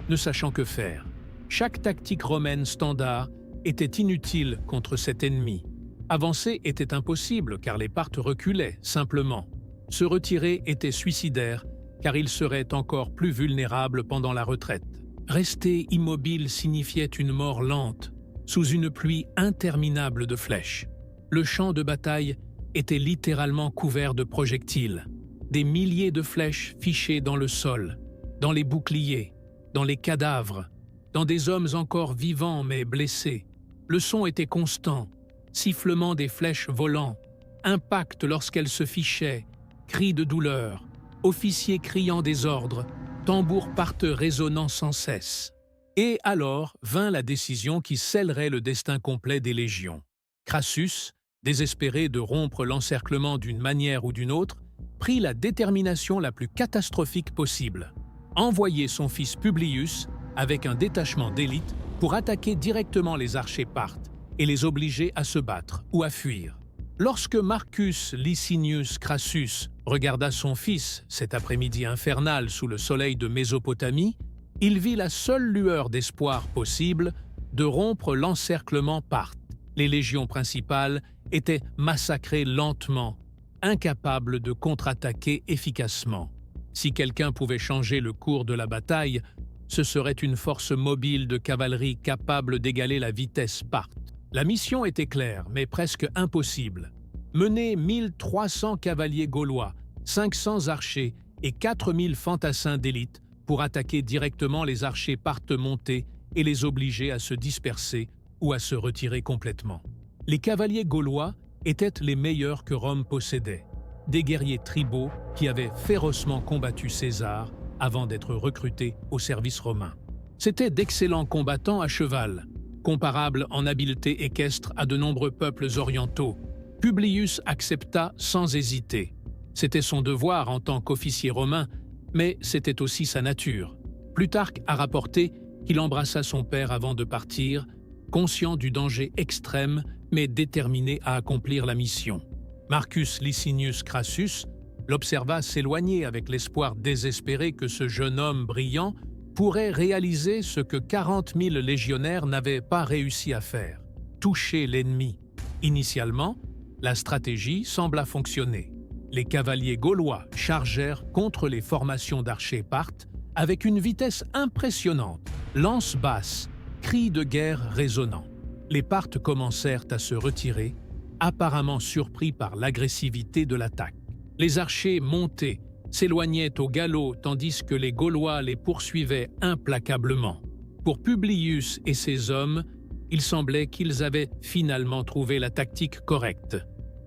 ne sachant que faire. Chaque tactique romaine standard était inutile contre cet ennemi. Avancer était impossible car les Parthes reculaient, simplement. Se retirer était suicidaire car ils seraient encore plus vulnérables pendant la retraite. Rester immobile signifiait une mort lente, sous une pluie interminable de flèches. Le champ de bataille était littéralement couvert de projectiles. Des milliers de flèches fichées dans le sol, dans les boucliers, dans les cadavres, dans des hommes encore vivants mais blessés. Le son était constant, sifflement des flèches volant, impact lorsqu'elles se fichaient, cris de douleur, officiers criant des ordres, tambours parteux résonnant sans cesse. Et alors vint la décision qui scellerait le destin complet des légions. Crassus, désespéré de rompre l'encerclement d'une manière ou d'une autre, prit la détermination la plus catastrophique possible. Envoyer son fils Publius avec un détachement d'élite pour attaquer directement les archers parthes et les obliger à se battre ou à fuir. Lorsque Marcus Licinius Crassus regarda son fils cet après-midi infernal sous le soleil de Mésopotamie, il vit la seule lueur d'espoir possible de rompre l'encerclement parthe. Les légions principales étaient massacrées lentement, incapables de contre-attaquer efficacement. Si quelqu'un pouvait changer le cours de la bataille, ce serait une force mobile de cavalerie capable d'égaler la vitesse parthe. La mission était claire, mais presque impossible. Mener 1300 cavaliers gaulois, 500 archers et 4000 fantassins d'élite pour attaquer directement les archers parthes montés et les obliger à se disperser ou à se retirer complètement. Les cavaliers gaulois étaient les meilleurs que Rome possédait, des guerriers tribaux qui avaient férocement combattu César avant d'être recrutés au service romain. C'étaient d'excellents combattants à cheval, comparables en habileté équestre à de nombreux peuples orientaux. Publius accepta sans hésiter. C'était son devoir en tant qu'officier romain, mais c'était aussi sa nature. Plutarque a rapporté qu'il embrassa son père avant de partir, conscient du danger extrême, mais déterminé à accomplir la mission. Marcus Licinius Crassus l'observa s'éloigner avec l'espoir désespéré que ce jeune homme brillant pourrait réaliser ce que 40 000 légionnaires n'avaient pas réussi à faire, toucher l'ennemi. Initialement, la stratégie sembla fonctionner. Les cavaliers gaulois chargèrent contre les formations d'archers parthes avec une vitesse impressionnante, lances basses, cris de guerre résonnants. Les Parthes commencèrent à se retirer, apparemment surpris par l'agressivité de l'attaque. Les archers montés s'éloignaient au galop tandis que les Gaulois les poursuivaient implacablement. Pour Publius et ses hommes, il semblait qu'ils avaient finalement trouvé la tactique correcte.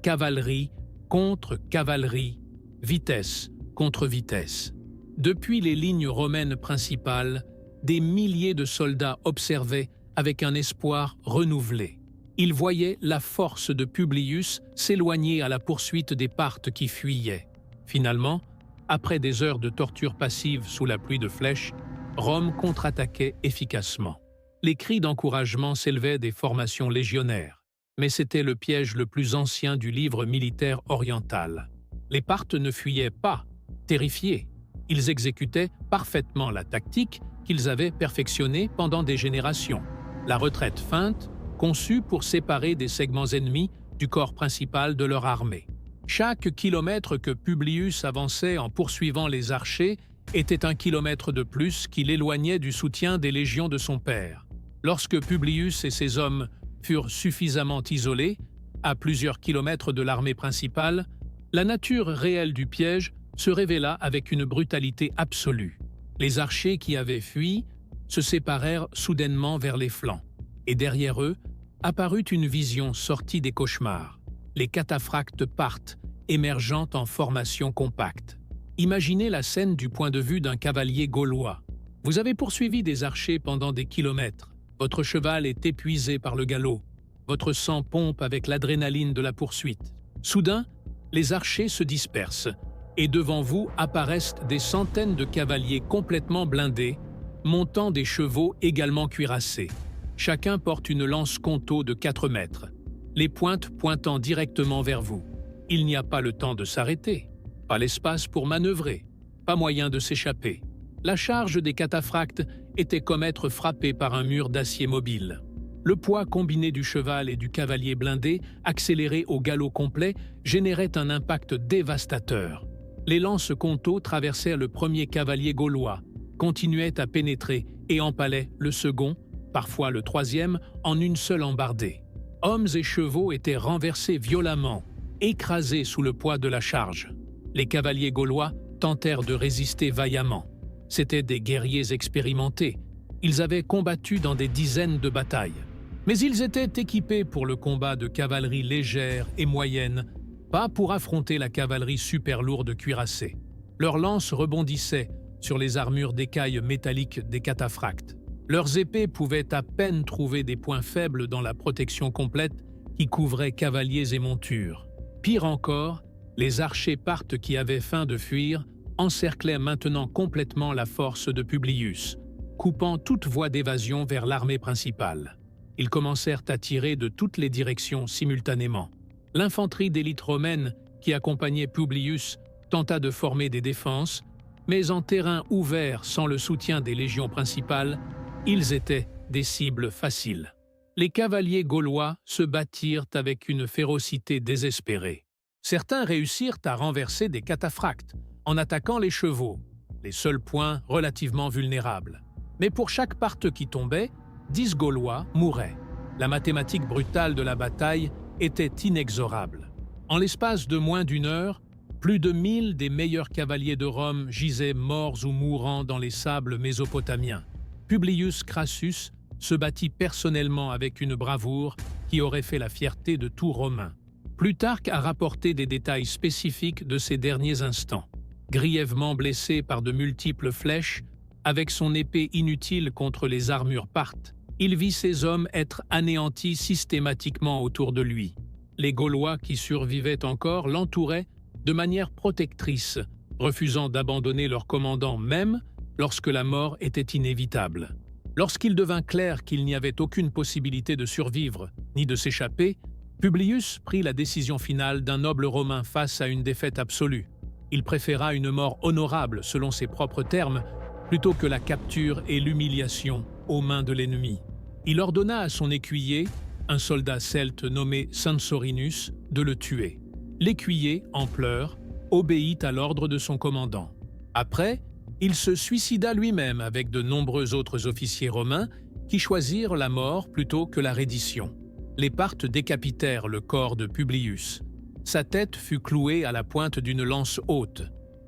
Cavalerie contre cavalerie, vitesse contre vitesse. Depuis les lignes romaines principales, des milliers de soldats observaient avec un espoir renouvelé. Ils voyaient la force de Publius s'éloigner à la poursuite des Parthes qui fuyaient. Finalement, après des heures de torture passive sous la pluie de flèches, Rome contre-attaquait efficacement. Les cris d'encouragement s'élevaient des formations légionnaires, mais c'était le piège le plus ancien du livre militaire oriental. Les Parthes ne fuyaient pas, terrifiés. Ils exécutaient parfaitement la tactique qu'ils avaient perfectionnée pendant des générations. La retraite feinte, conçue pour séparer des segments ennemis du corps principal de leur armée. Chaque kilomètre que Publius avançait en poursuivant les archers était un kilomètre de plus qui l'éloignait du soutien des légions de son père. Lorsque Publius et ses hommes furent suffisamment isolés, à plusieurs kilomètres de l'armée principale, la nature réelle du piège se révéla avec une brutalité absolue. Les archers qui avaient fui se séparèrent soudainement vers les flancs, et derrière eux apparut une vision sortie des cauchemars, les cataphractes Parthes émergeant en formation compacte. Imaginez la scène du point de vue d'un cavalier gaulois. Vous avez poursuivi des archers pendant des kilomètres, votre cheval est épuisé par le galop, votre sang pompe avec l'adrénaline de la poursuite. Soudain, les archers se dispersent, et devant vous apparaissent des centaines de cavaliers complètement blindés, montant des chevaux également cuirassés. Chacun porte une lance conto de 4 mètres, les pointes pointant directement vers vous. Il n'y a pas le temps de s'arrêter, pas l'espace pour manœuvrer, pas moyen de s'échapper. La charge des cataphractes était comme être frappé par un mur d'acier mobile. Le poids combiné du cheval et du cavalier blindé, accéléré au galop complet, générait un impact dévastateur. Les lances conto traversèrent le premier cavalier gaulois, continuaient à pénétrer et empalaient le second, parfois le troisième, en une seule embardée. Hommes et chevaux étaient renversés violemment, écrasés sous le poids de la charge. Les cavaliers gaulois tentèrent de résister vaillamment. C'étaient des guerriers expérimentés. Ils avaient combattu dans des dizaines de batailles. Mais ils étaient équipés pour le combat de cavalerie légère et moyenne, pas pour affronter la cavalerie super lourde cuirassée. Leurs lances rebondissaient sur les armures d'écailles métalliques des cataphractes. Leurs épées pouvaient à peine trouver des points faibles dans la protection complète qui couvrait cavaliers et montures. Pire encore, les archers parthes qui avaient faim de fuir encerclaient maintenant complètement la force de Publius, coupant toute voie d'évasion vers l'armée principale. Ils commencèrent à tirer de toutes les directions simultanément. L'infanterie d'élite romaine qui accompagnait Publius tenta de former des défenses, mais en terrain ouvert sans le soutien des légions principales, ils étaient des cibles faciles. Les cavaliers gaulois se battirent avec une férocité désespérée. Certains réussirent à renverser des cataphractes en attaquant les chevaux, les seuls points relativement vulnérables. Mais pour chaque Parthe qui tombait, 10 Gaulois mouraient. La mathématique brutale de la bataille était inexorable. En l'espace de moins d'une heure, plus de 1000 des meilleurs cavaliers de Rome gisaient morts ou mourants dans les sables mésopotamiens. Publius Crassus se battit personnellement avec une bravoure qui aurait fait la fierté de tout Romain. Plutarque a rapporté des détails spécifiques de ces derniers instants. Grièvement blessé par de multiples flèches, Avec son épée inutile contre les armures parthes, il vit ses hommes être anéantis systématiquement autour de lui. Les Gaulois qui survivaient encore l'entouraient de manière protectrice, refusant d'abandonner leur commandant même lorsque la mort était inévitable. Lorsqu'il devint clair qu'il n'y avait aucune possibilité de survivre ni de s'échapper, Publius prit la décision finale d'un noble romain face à une défaite absolue. Il préféra une mort honorable selon ses propres termes, plutôt que la capture et l'humiliation aux mains de l'ennemi. Il ordonna à son écuyer, un soldat celte nommé Censorinus, de le tuer. L'écuyer, en pleurs, obéit à l'ordre de son commandant. Après, il se suicida lui-même avec de nombreux autres officiers romains qui choisirent la mort plutôt que la reddition. Les Parthes décapitèrent le corps de Publius. Sa tête fut clouée à la pointe d'une lance haute.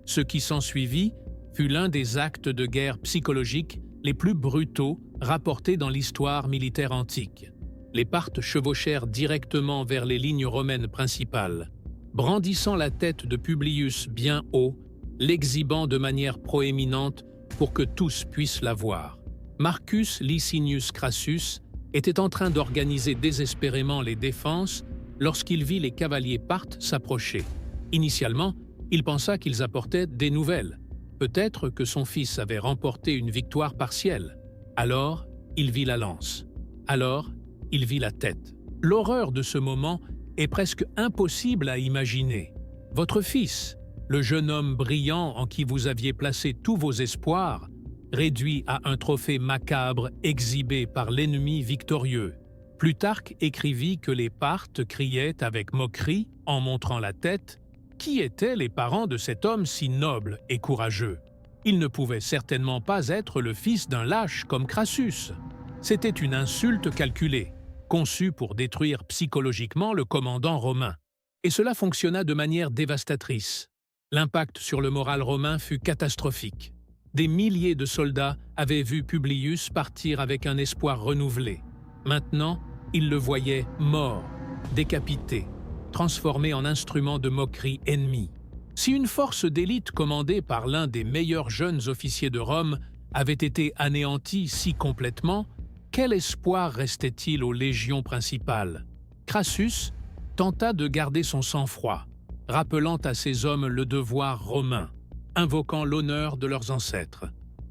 Ce qui s'ensuivit fut l'un des actes de guerre psychologiques les plus brutaux rapportés dans l'histoire militaire antique. Les Parthes chevauchèrent directement vers les lignes romaines principales, brandissant la tête de Publius bien haut, l'exhibant de manière proéminente pour que tous puissent la voir. Marcus Licinius Crassus était en train d'organiser désespérément les défenses lorsqu'il vit les cavaliers parthes s'approcher. Initialement, il pensa qu'ils apportaient des nouvelles. Peut-être que son fils avait remporté une victoire partielle. Alors, il vit la lance. Alors, il vit la tête. L'horreur de ce moment est presque impossible à imaginer. Votre fils, le jeune homme brillant en qui vous aviez placé tous vos espoirs, réduit à un trophée macabre exhibé par l'ennemi victorieux. Plutarque écrivit que les Parthes criaient avec moquerie, en montrant la tête, qui étaient les parents de cet homme si noble et courageux. Il ne pouvait certainement pas être le fils d'un lâche comme Crassus. C'était une insulte calculée, conçue pour détruire psychologiquement le commandant romain. Et cela fonctionna de manière dévastatrice. L'impact sur le moral romain fut catastrophique. Des milliers de soldats avaient vu Publius partir avec un espoir renouvelé. Maintenant, ils le voyaient mort, décapité, transformé en instrument de moquerie ennemi. Si une force d'élite commandée par l'un des meilleurs jeunes officiers de Rome avait été anéantie si complètement, quel espoir restait-il aux légions principales? Crassus tenta de garder son sang-froid, rappelant à ses hommes le devoir romain, invoquant l'honneur de leurs ancêtres.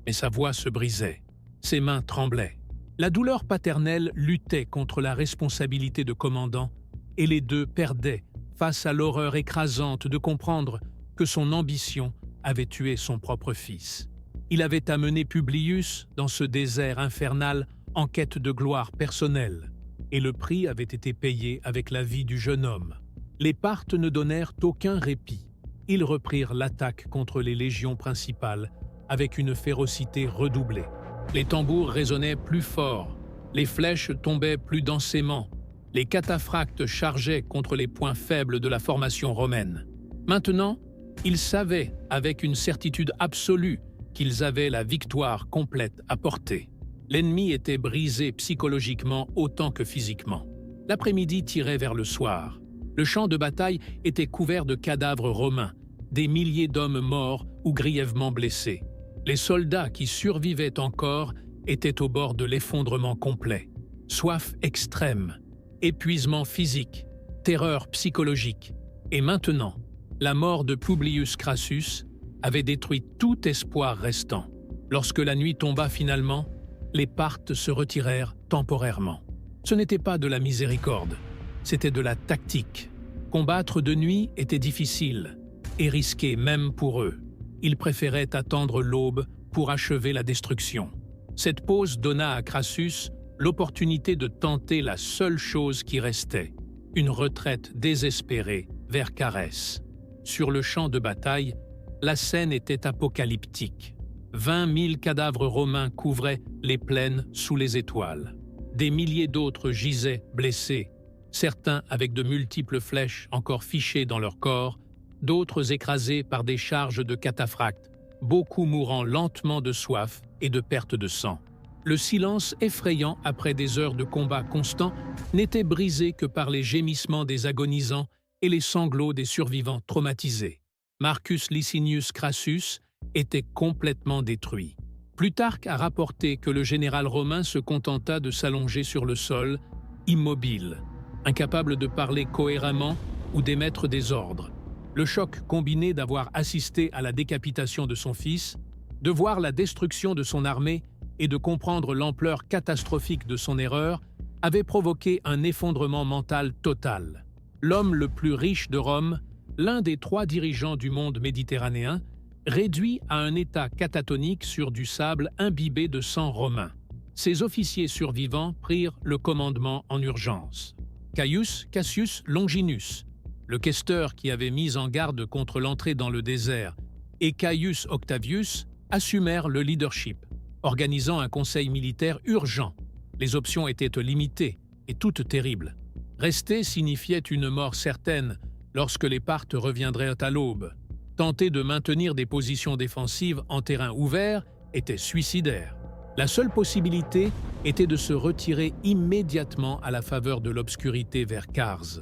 Mais sa voix se brisait, ses mains tremblaient. La douleur paternelle luttait contre la responsabilité de commandant, et les deux perdaient face à l'horreur écrasante de comprendre que son ambition avait tué son propre fils. Il avait amené Publius dans ce désert infernal en quête de gloire personnelle, et le prix avait été payé avec la vie du jeune homme. Les Parthes ne donnèrent aucun répit. Ils reprirent l'attaque contre les légions principales avec une férocité redoublée. Les tambours résonnaient plus fort, les flèches tombaient plus densément, les cataphractes chargeaient contre les points faibles de la formation romaine. Maintenant, ils savaient avec une certitude absolue qu'ils avaient la victoire complète à portée. L'ennemi était brisé psychologiquement autant que physiquement. L'après-midi tirait vers le soir. Le champ de bataille était couvert de cadavres romains, des milliers d'hommes morts ou grièvement blessés. Les soldats qui survivaient encore étaient au bord de l'effondrement complet. Soif extrême, épuisement physique, terreur psychologique. Et maintenant, la mort de Publius Crassus avait détruit tout espoir restant. Lorsque la nuit tomba finalement, les Parthes se retirèrent temporairement. Ce n'était pas de la miséricorde, c'était de la tactique. Combattre de nuit était difficile et risqué même pour eux. Ils préféraient attendre l'aube pour achever la destruction. Cette pause donna à Crassus l'opportunité de tenter la seule chose qui restait, une retraite désespérée vers Carès. Sur le champ de bataille, la scène était apocalyptique. 20 000 cadavres romains couvraient les plaines sous les étoiles. Des milliers d'autres gisaient blessés, certains avec de multiples flèches encore fichées dans leur corps, d'autres écrasés par des charges de cataphractes, beaucoup mourant lentement de soif et de perte de sang. Le silence effrayant après des heures de combat constant n'était brisé que par les gémissements des agonisants et les sanglots des survivants traumatisés. Marcus Licinius Crassus était complètement détruit. Plutarque a rapporté que le général romain se contenta de s'allonger sur le sol, immobile, incapable de parler cohérément ou d'émettre des ordres. Le choc combiné d'avoir assisté à la décapitation de son fils, de voir la destruction de son armée et de comprendre l'ampleur catastrophique de son erreur avait provoqué un effondrement mental total. L'homme le plus riche de Rome, l'un des 3 dirigeants du monde méditerranéen, réduit à un état catatonique sur du sable imbibé de sang romain. Ses officiers survivants prirent le commandement en urgence. Caius Cassius Longinus, le questeur qui avait mis en garde contre l'entrée dans le désert, et Caius Octavius assumèrent le leadership, organisant un conseil militaire urgent. Les options étaient limitées et toutes terribles. Rester signifiait une mort certaine lorsque les Parthes reviendraient à l'aube. Tenter de maintenir des positions défensives en terrain ouvert était suicidaire. La seule possibilité était de se retirer immédiatement à la faveur de l'obscurité vers Cars,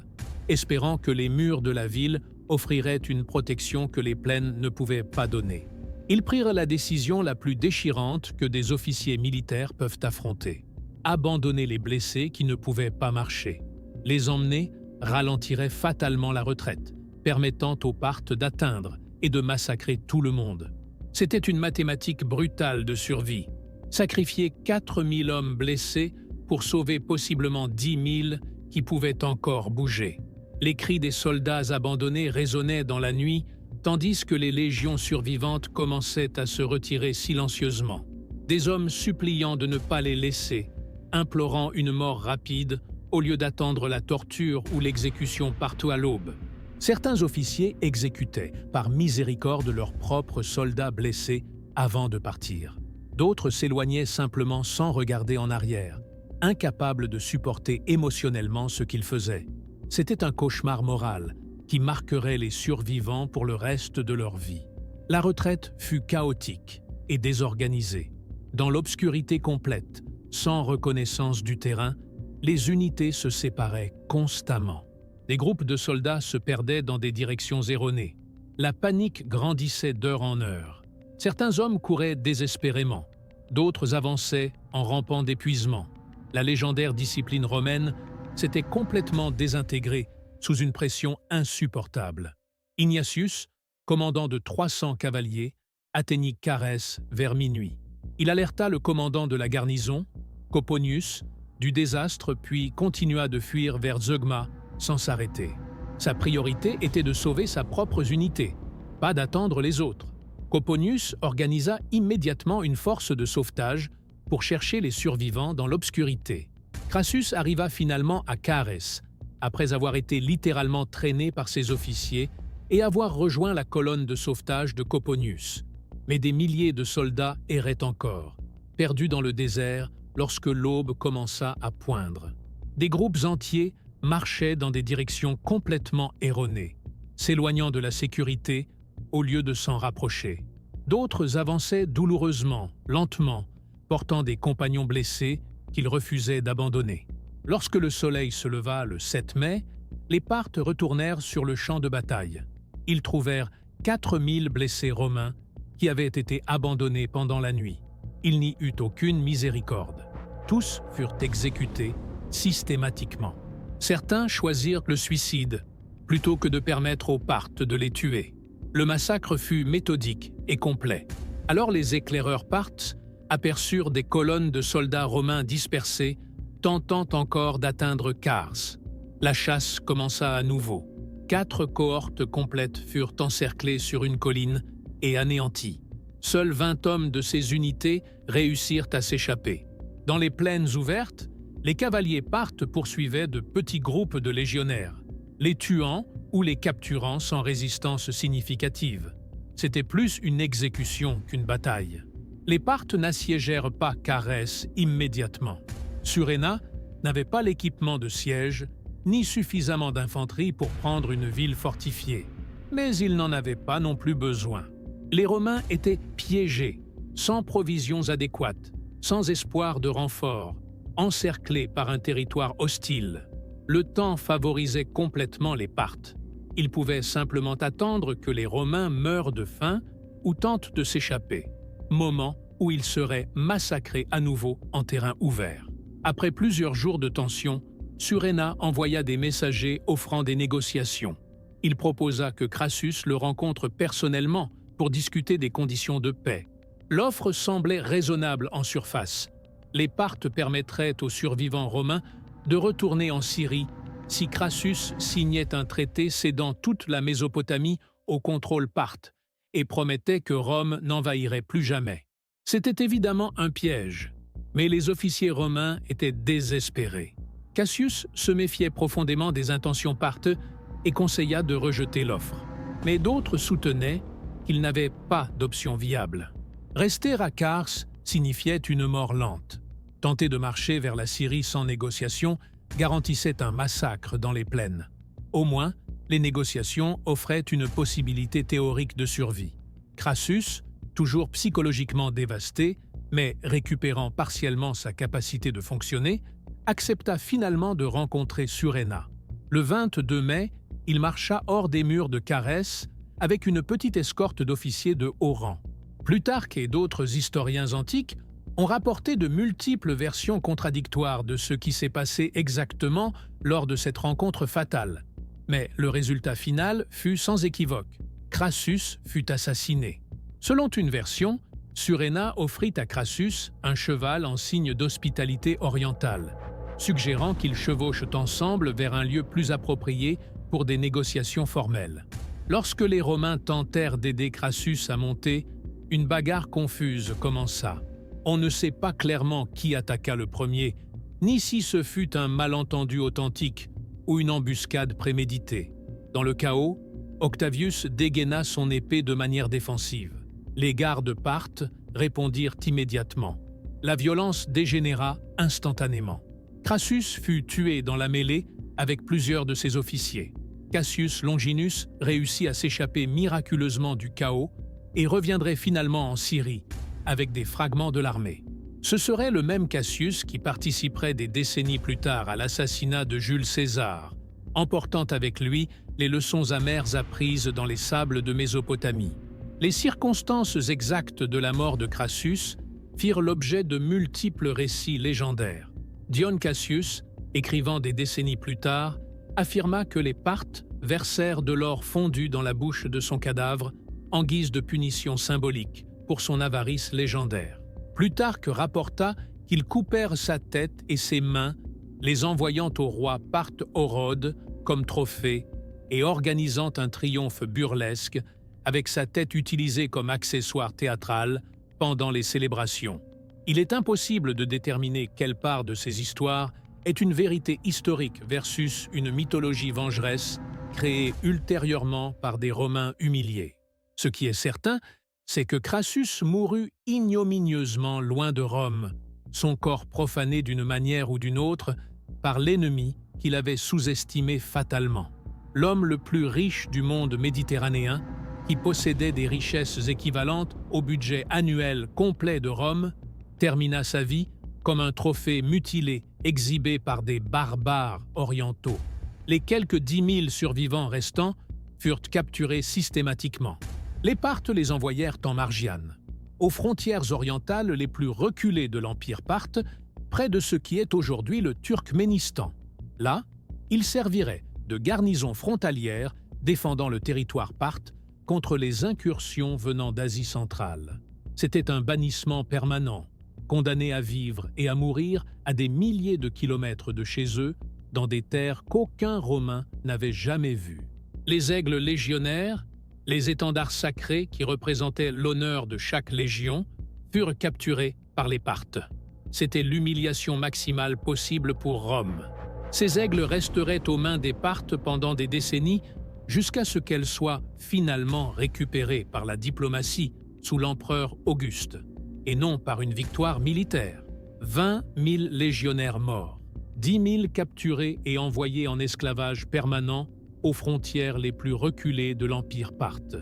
espérant que les murs de la ville offriraient une protection que les plaines ne pouvaient pas donner. Ils prirent la décision la plus déchirante que des officiers militaires peuvent affronter: abandonner les blessés qui ne pouvaient pas marcher. Les emmener ralentirait fatalement la retraite, permettant aux Parthes d'atteindre et de massacrer tout le monde. C'était une mathématique brutale de survie. Sacrifier 4000 hommes blessés pour sauver possiblement 10 000 qui pouvaient encore bouger. Les cris des soldats abandonnés résonnaient dans la nuit, tandis que les légions survivantes commençaient à se retirer silencieusement. Des hommes suppliant de ne pas les laisser, implorant une mort rapide au lieu d'attendre la torture ou l'exécution partout à l'aube. Certains officiers exécutaient par miséricorde leurs propres soldats blessés avant de partir. D'autres s'éloignaient simplement sans regarder en arrière, incapables de supporter émotionnellement ce qu'ils faisaient. C'était un cauchemar moral qui marquerait les survivants pour le reste de leur vie. La retraite fut chaotique et désorganisée. Dans l'obscurité complète, sans reconnaissance du terrain, les unités se séparaient constamment. Des groupes de soldats se perdaient dans des directions erronées. La panique grandissait d'heure en heure. Certains hommes couraient désespérément, d'autres avançaient en rampant d'épuisement. La légendaire discipline romaine s'était complètement désintégrée sous une pression insupportable. Ignatius, commandant de 300 cavaliers, atteignit Carès vers minuit. Il alerta le commandant de la garnison, Coponius, du désastre puis continua de fuir vers Zeugma sans s'arrêter. Sa priorité était de sauver sa propre unité, pas d'attendre les autres. Coponius organisa immédiatement une force de sauvetage pour chercher les survivants dans l'obscurité. Crassus arriva finalement à Carès, après avoir été littéralement traîné par ses officiers et avoir rejoint la colonne de sauvetage de Coponius. Mais des milliers de soldats erraient encore, perdus dans le désert lorsque l'aube commença à poindre. Des groupes entiers marchaient dans des directions complètement erronées, s'éloignant de la sécurité au lieu de s'en rapprocher. D'autres avançaient douloureusement, lentement, portant des compagnons blessés qu'ils refusaient d'abandonner. Lorsque le soleil se leva le 7 mai, les Parthes retournèrent sur le champ de bataille. Ils trouvèrent 4000 blessés romains qui avaient été abandonnés pendant la nuit. Il n'y eut aucune miséricorde. Tous furent exécutés systématiquement. Certains choisirent le suicide plutôt que de permettre aux Parthes de les tuer. Le massacre fut méthodique et complet. Alors les éclaireurs Parthes aperçurent des colonnes de soldats romains dispersés, tentant encore d'atteindre Cars. La chasse commença à nouveau. 4 cohortes complètes furent encerclées sur une colline et anéanties. Seuls 20 hommes de ces unités réussirent à s'échapper. Dans les plaines ouvertes, les cavaliers Parthes poursuivaient de petits groupes de légionnaires, les tuant ou les capturant sans résistance significative. C'était plus une exécution qu'une bataille. Les Parthes n'assiégèrent pas Carès immédiatement. Suréna n'avait pas l'équipement de siège, ni suffisamment d'infanterie pour prendre une ville fortifiée. Mais il n'en avait pas non plus besoin. Les Romains étaient piégés, sans provisions adéquates, sans espoir de renfort, encerclés par un territoire hostile. Le temps favorisait complètement les Parthes. Ils pouvaient simplement attendre que les Romains meurent de faim ou tentent de s'échapper. Moment où il serait massacré à nouveau en terrain ouvert. Après plusieurs jours de tension, Suréna envoya des messagers offrant des négociations. Il proposa que Crassus le rencontre personnellement pour discuter des conditions de paix. L'offre semblait raisonnable en surface. Les Parthes permettraient aux survivants romains de retourner en Syrie si Crassus signait un traité cédant toute la Mésopotamie au contrôle parthe et promettait que Rome n'envahirait plus jamais. C'était évidemment un piège, mais les officiers romains étaient désespérés. Cassius se méfiait profondément des intentions parthes et conseilla de rejeter l'offre. Mais d'autres soutenaient qu'il n'avait pas d'option viable. Rester à Kars signifiait une mort lente. Tenter de marcher vers la Syrie sans négociation garantissait un massacre dans les plaines. Au moins, les négociations offraient une possibilité théorique de survie. Crassus, toujours psychologiquement dévasté, mais récupérant partiellement sa capacité de fonctionner, accepta finalement de rencontrer Suréna. Le 22 mai, il marcha hors des murs de Carès avec une petite escorte d'officiers de haut rang. Plutarque et d'autres historiens antiques ont rapporté de multiples versions contradictoires de ce qui s'est passé exactement lors de cette rencontre fatale. Mais le résultat final fut sans équivoque. Crassus fut assassiné. Selon une version, Suréna offrit à Crassus un cheval en signe d'hospitalité orientale, suggérant qu'ils chevauchent ensemble vers un lieu plus approprié pour des négociations formelles. Lorsque les Romains tentèrent d'aider Crassus à monter, une bagarre confuse commença. On ne sait pas clairement qui attaqua le premier, ni si ce fut un malentendu authentique ou une embuscade préméditée. Dans le chaos, Octavius dégaina son épée de manière défensive. Les gardes parthes répondirent immédiatement. La violence dégénéra instantanément. Crassus fut tué dans la mêlée avec plusieurs de ses officiers. Cassius Longinus réussit à s'échapper miraculeusement du chaos et reviendrait finalement en Syrie avec des fragments de l'armée. Ce serait le même Cassius qui participerait des décennies plus tard à l'assassinat de Jules César, emportant avec lui les leçons amères apprises dans les sables de Mésopotamie. Les circonstances exactes de la mort de Crassus firent l'objet de multiples récits légendaires. Dion Cassius, écrivant des décennies plus tard, affirma que les Parthes versèrent de l'or fondu dans la bouche de son cadavre en guise de punition symbolique pour son avarice légendaire. Plutarque rapporta qu'ils coupèrent sa tête et ses mains, les envoyant au roi Parthe Orode comme trophée et organisant un triomphe burlesque avec sa tête utilisée comme accessoire théâtral pendant les célébrations. Il est impossible de déterminer quelle part de ces histoires est une vérité historique versus une mythologie vengeresse créée ultérieurement par des Romains humiliés. Ce qui est certain, c'est que Crassus mourut ignominieusement loin de Rome, son corps profané d'une manière ou d'une autre par l'ennemi qu'il avait sous-estimé fatalement. L'homme le plus riche du monde méditerranéen, qui possédait des richesses équivalentes au budget annuel complet de Rome, termina sa vie comme un trophée mutilé exhibé par des barbares orientaux. Les quelques 10 000 survivants restants furent capturés systématiquement. Les Parthes les envoyèrent en Margiane, aux frontières orientales les plus reculées de l'Empire parthe, près de ce qui est aujourd'hui le Turkménistan. Là, ils serviraient de garnison frontalière défendant le territoire parthe contre les incursions venant d'Asie centrale. C'était un bannissement permanent, condamnés à vivre et à mourir à des milliers de kilomètres de chez eux, dans des terres qu'aucun Romain n'avait jamais vues. Les aigles légionnaires, les étendards sacrés qui représentaient l'honneur de chaque légion, furent capturés par les Parthes. C'était l'humiliation maximale possible pour Rome. Ces aigles resteraient aux mains des Parthes pendant des décennies jusqu'à ce qu'elles soient finalement récupérées par la diplomatie sous l'empereur Auguste, et non par une victoire militaire. 20 000 légionnaires morts, 10 000 capturés et envoyés en esclavage permanent aux frontières les plus reculées de l'Empire parthe.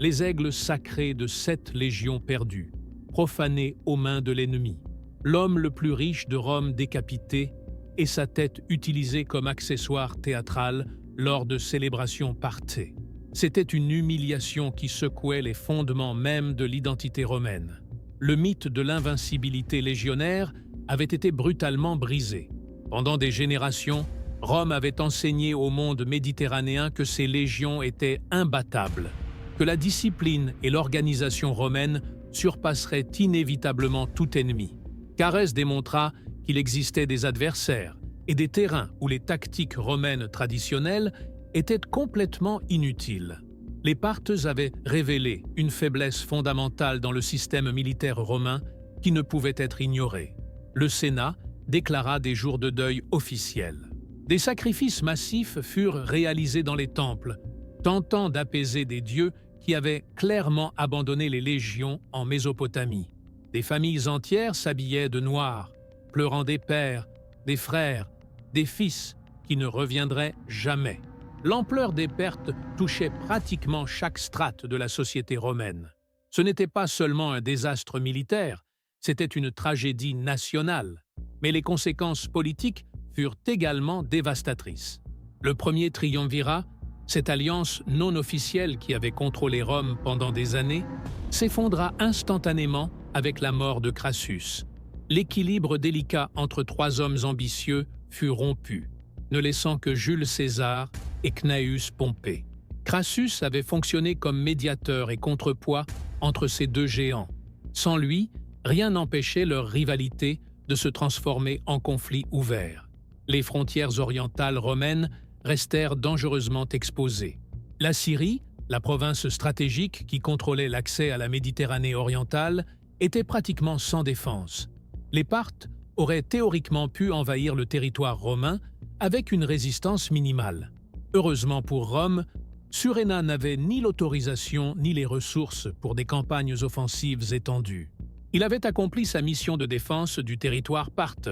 Les aigles sacrés de 7 légions perdues, profanés aux mains de l'ennemi. L'homme le plus riche de Rome décapité et sa tête utilisée comme accessoire théâtral lors de célébrations parthées. C'était une humiliation qui secouait les fondements même de l'identité romaine. le mythe de l'invincibilité légionnaire avait été brutalement brisé. Pendant des générations, Rome avait enseigné au monde méditerranéen que ses légions étaient imbattables, que la discipline et l'organisation romaine surpasseraient inévitablement tout ennemi. Carès démontra qu'il existait des adversaires et des terrains où les tactiques romaines traditionnelles étaient complètement inutiles. Les Parthes avaient révélé une faiblesse fondamentale dans le système militaire romain qui ne pouvait être ignorée. Le Sénat déclara des jours de deuil officiels. Des sacrifices massifs furent réalisés dans les temples, tentant d'apaiser des dieux qui avaient clairement abandonné les légions en Mésopotamie. Des familles entières s'habillaient de noir, pleurant des pères, des frères, des fils qui ne reviendraient jamais. L'ampleur des pertes touchait pratiquement chaque strate de la société romaine. Ce n'était pas seulement un désastre militaire, c'était une tragédie nationale. Mais les conséquences politiques furent également dévastatrices. Le premier triumvirat, cette alliance non officielle qui avait contrôlé Rome pendant des années, s'effondra instantanément avec la mort de Crassus. L'équilibre délicat entre trois hommes ambitieux fut rompu, ne laissant que Jules César et Cnaeus Pompée. Crassus avait fonctionné comme médiateur et contrepoids entre ces deux géants. Sans lui, rien n'empêchait leur rivalité de se transformer en conflit ouvert. Les frontières orientales romaines restèrent dangereusement exposées. La Syrie, la province stratégique qui contrôlait l'accès à la Méditerranée orientale, était pratiquement sans défense. Les Parthes auraient théoriquement pu envahir le territoire romain avec une résistance minimale. Heureusement pour Rome, Suréna n'avait ni l'autorisation ni les ressources pour des campagnes offensives étendues. Il avait accompli sa mission de défense du territoire parthe,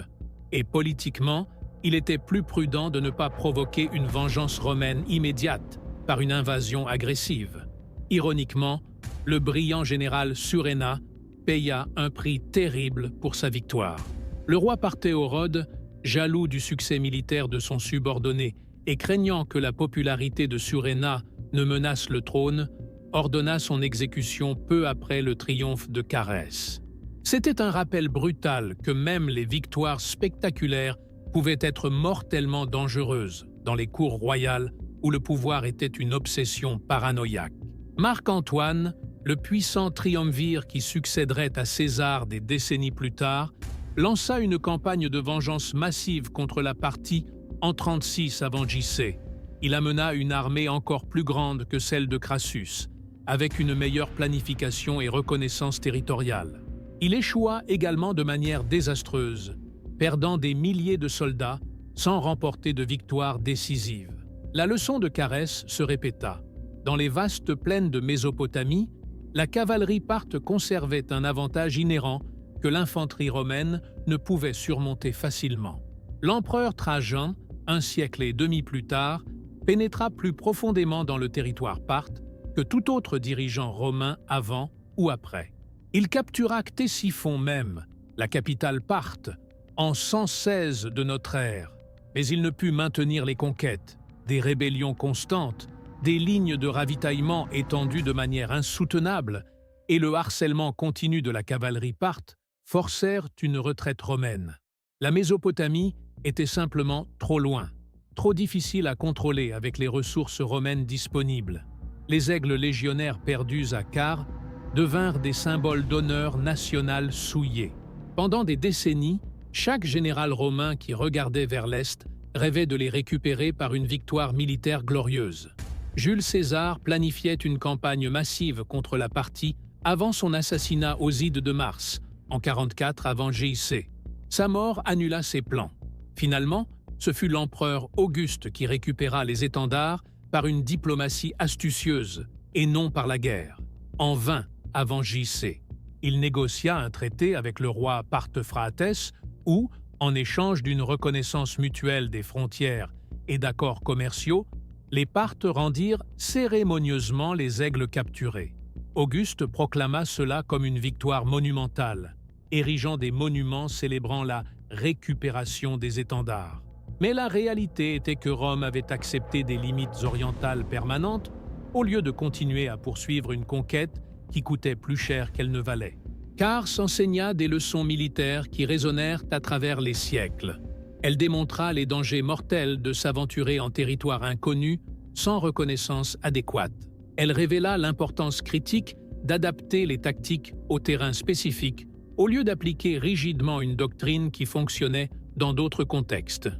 et politiquement, il était plus prudent de ne pas provoquer une vengeance romaine immédiate par une invasion agressive. Ironiquement, le brillant général Suréna paya un prix terrible pour sa victoire. Le roi Parthéorode, jaloux du succès militaire de son subordonné et craignant que la popularité de Suréna ne menace le trône, ordonna son exécution peu après le triomphe de Carès. C'était un rappel brutal que même les victoires spectaculaires pouvaient être mortellement dangereuses dans les cours royales où le pouvoir était une obsession paranoïaque. Marc-Antoine, le puissant triumvir qui succéderait à César des décennies plus tard, lança une campagne de vengeance massive contre la Parthie en 36 avant JC. Il amena une armée encore plus grande que celle de Crassus, avec une meilleure planification et reconnaissance territoriale. Il échoua également de manière désastreuse, perdant des milliers de soldats sans remporter de victoire décisive. La leçon de Carès se répéta. Dans les vastes plaines de Mésopotamie, la cavalerie parthe conservait un avantage inhérent que l'infanterie romaine ne pouvait surmonter facilement. L'empereur Trajan, un siècle et demi plus tard, pénétra plus profondément dans le territoire parthe que tout autre dirigeant romain avant ou après. Il captura Ctésiphon même, la capitale parthe, en 116 de notre ère, mais il ne put maintenir les conquêtes, des rébellions constantes, des lignes de ravitaillement étendues de manière insoutenable et le harcèlement continu de la cavalerie parthe forcèrent une retraite romaine. La Mésopotamie était simplement trop loin, trop difficile à contrôler avec les ressources romaines disponibles. Les aigles légionnaires perdus à Car devinrent des symboles d'honneur national souillés. Pendant des décennies, chaque général romain qui regardait vers l'Est rêvait de les récupérer par une victoire militaire glorieuse. Jules César planifiait une campagne massive contre la Parthie avant son assassinat aux Ides de Mars, en 44 avant JC. Sa mort annula ses plans. Finalement, ce fut l'empereur Auguste qui récupéra les étendards par une diplomatie astucieuse et non par la guerre. En vain avant JC. Il négocia un traité avec le roi Parthe-Phraates où, en échange d'une reconnaissance mutuelle des frontières et d'accords commerciaux, les Parthes rendirent cérémonieusement les aigles capturés. Auguste proclama cela comme une victoire monumentale, érigeant des monuments célébrant la récupération des étendards. Mais la réalité était que Rome avait accepté des limites orientales permanentes au lieu de continuer à poursuivre une conquête qui coûtait plus cher qu'elle ne valait. Car s'enseigna des leçons militaires qui résonnèrent à travers les siècles. Elle démontra les dangers mortels de s'aventurer en territoire inconnu sans reconnaissance adéquate. Elle révéla l'importance critique d'adapter les tactiques au terrain spécifique au lieu d'appliquer rigidement une doctrine qui fonctionnait dans d'autres contextes.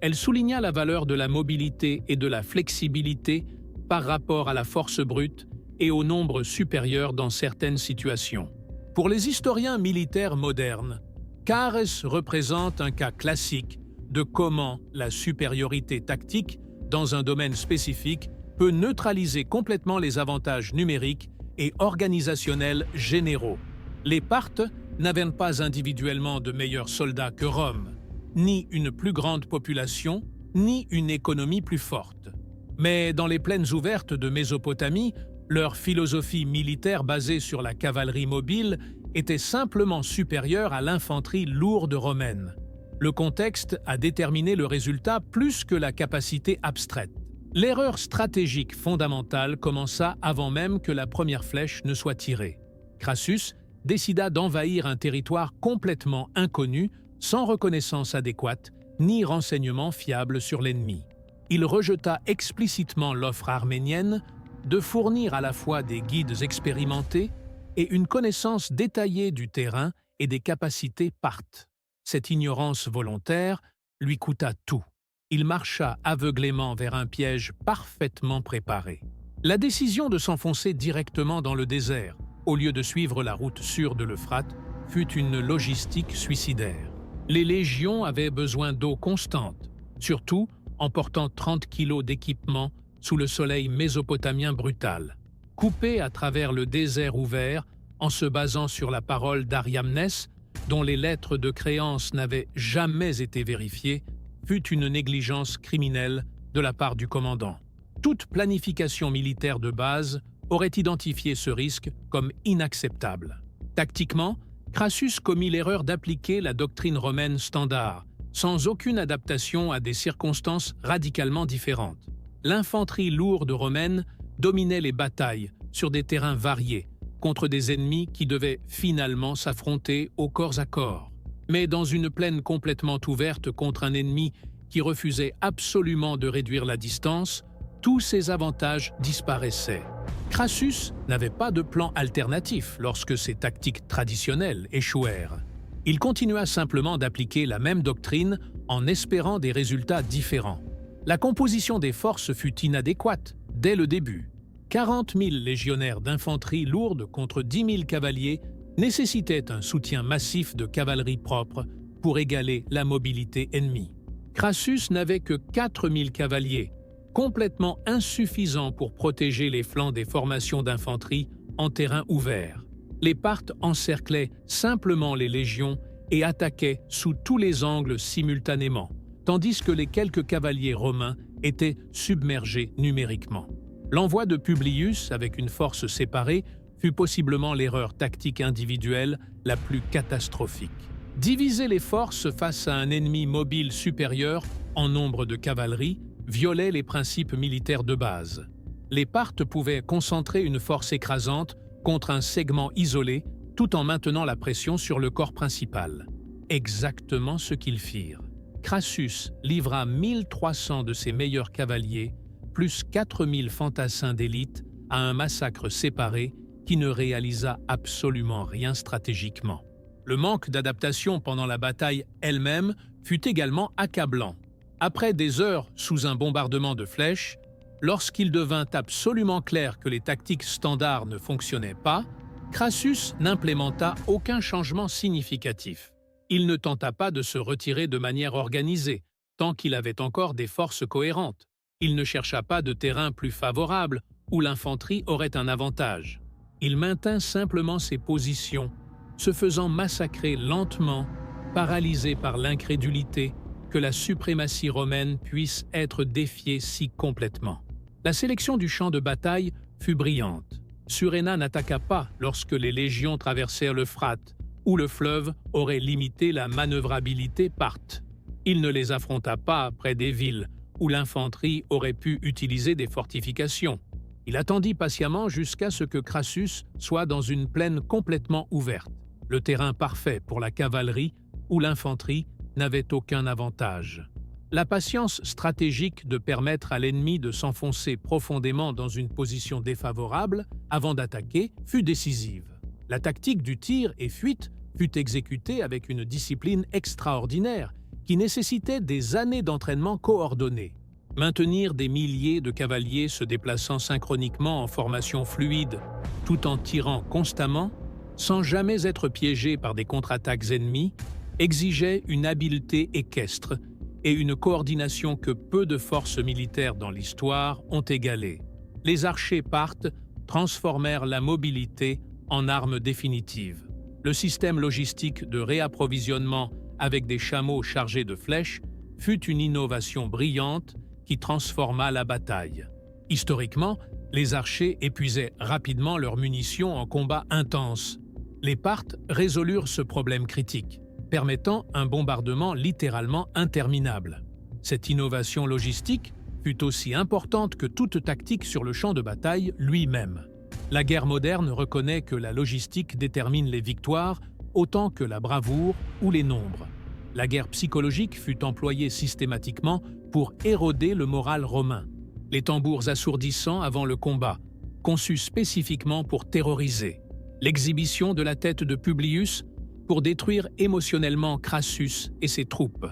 Elle souligna la valeur de la mobilité et de la flexibilité par rapport à la force brute et au nombre supérieur dans certaines situations. Pour les historiens militaires modernes, Cares représente un cas classique de comment la supériorité tactique dans un domaine spécifique peut neutraliser complètement les avantages numériques et organisationnels généraux. Les Parthes n'avaient pas individuellement de meilleurs soldats que Rome, ni une plus grande population, ni une économie plus forte. Mais dans les plaines ouvertes de Mésopotamie, leur philosophie militaire basée sur la cavalerie mobile était simplement supérieure à l'infanterie lourde romaine. Le contexte a déterminé le résultat plus que la capacité abstraite. L'erreur stratégique fondamentale commença avant même que la première flèche ne soit tirée. Crassus décida d'envahir un territoire complètement inconnu, sans reconnaissance adéquate, ni renseignements fiables sur l'ennemi. Il rejeta explicitement l'offre arménienne de fournir à la fois des guides expérimentés et une connaissance détaillée du terrain et des capacités parthes. Cette ignorance volontaire lui coûta tout. Il marcha aveuglément vers un piège parfaitement préparé. La décision de s'enfoncer directement dans le désert, au lieu de suivre la route sûre de l'Euphrate, fut une logistique suicidaire. Les légions avaient besoin d'eau constante, surtout en portant 30 kilos d'équipement sous le soleil mésopotamien brutal. Coupés à travers le désert ouvert, en se basant sur la parole d'Ariamnès, dont les lettres de créance n'avaient jamais été vérifiées, fut une négligence criminelle de la part du commandant. Toute planification militaire de base aurait identifié ce risque comme inacceptable. Tactiquement, Crassus commit l'erreur d'appliquer la doctrine romaine standard, sans aucune adaptation à des circonstances radicalement différentes. L'infanterie lourde romaine dominait les batailles sur des terrains variés, contre des ennemis qui devaient finalement s'affronter au corps à corps. Mais dans une plaine complètement ouverte contre un ennemi qui refusait absolument de réduire la distance, tous ces avantages disparaissaient. Crassus n'avait pas de plan alternatif lorsque ses tactiques traditionnelles échouèrent. Il continua simplement d'appliquer la même doctrine en espérant des résultats différents. La composition des forces fut inadéquate dès le début. 40 000 légionnaires d'infanterie lourde contre 10 000 cavaliers nécessitaient un soutien massif de cavalerie propre pour égaler la mobilité ennemie. Crassus n'avait que 4 000 cavaliers, complètement insuffisants pour protéger les flancs des formations d'infanterie en terrain ouvert. Les Parthes encerclaient simplement les légions et attaquaient sous tous les angles simultanément, tandis que les quelques cavaliers romains étaient submergés numériquement. L'envoi de Publius avec une force séparée fut possiblement l'erreur tactique individuelle la plus catastrophique. Diviser les forces face à un ennemi mobile supérieur en nombre de cavalerie violait les principes militaires de base. Les Parthes pouvaient concentrer une force écrasante contre un segment isolé tout en maintenant la pression sur le corps principal. Exactement ce qu'ils firent. Crassus livra 1300 de ses meilleurs cavaliers, plus 4000 fantassins d'élite, à un massacre séparé qui ne réalisa absolument rien stratégiquement. Le manque d'adaptation pendant la bataille elle-même fut également accablant. Après des heures sous un bombardement de flèches, lorsqu'il devint absolument clair que les tactiques standards ne fonctionnaient pas, Crassus n'implémenta aucun changement significatif. Il ne tenta pas de se retirer de manière organisée, tant qu'il avait encore des forces cohérentes. Il ne chercha pas de terrain plus favorable, où l'infanterie aurait un avantage. Il maintint simplement ses positions, se faisant massacrer lentement, paralysé par l'incrédulité que la suprématie romaine puisse être défiée si complètement. La sélection du champ de bataille fut brillante. Suréna n'attaqua pas lorsque les légions traversèrent l'Euphrate, où le fleuve aurait limité la manœuvrabilité parthe. Il ne les affronta pas près des villes, où l'infanterie aurait pu utiliser des fortifications. Il attendit patiemment jusqu'à ce que Crassus soit dans une plaine complètement ouverte. le terrain parfait pour la cavalerie où l'infanterie n'avait aucun avantage. La patience stratégique de permettre à l'ennemi de s'enfoncer profondément dans une position défavorable avant d'attaquer fut décisive. La tactique du tir et fuite fut exécutée avec une discipline extraordinaire qui nécessitait des années d'entraînement coordonné. Maintenir des milliers de cavaliers se déplaçant synchroniquement en formation fluide, tout en tirant constamment, sans jamais être piégés par des contre-attaques ennemies, exigeait une habileté équestre et une coordination que peu de forces militaires dans l'histoire ont égalée. Les archers parthes transformèrent la mobilité en arme définitive. Le système logistique de réapprovisionnement avec des chameaux chargés de flèches fut une innovation brillante qui transforma la bataille. Historiquement, les archers épuisaient rapidement leurs munitions en combat intense. Les Parthes résolurent ce problème critique, permettant un bombardement littéralement interminable. Cette innovation logistique fut aussi importante que toute tactique sur le champ de bataille lui-même. La guerre moderne reconnaît que la logistique détermine les victoires autant que la bravoure ou les nombres. La guerre psychologique fut employée systématiquement pour éroder le moral romain. Les tambours assourdissants avant le combat, conçus spécifiquement pour terroriser. L'exhibition de la tête de Publius pour détruire émotionnellement Crassus et ses troupes.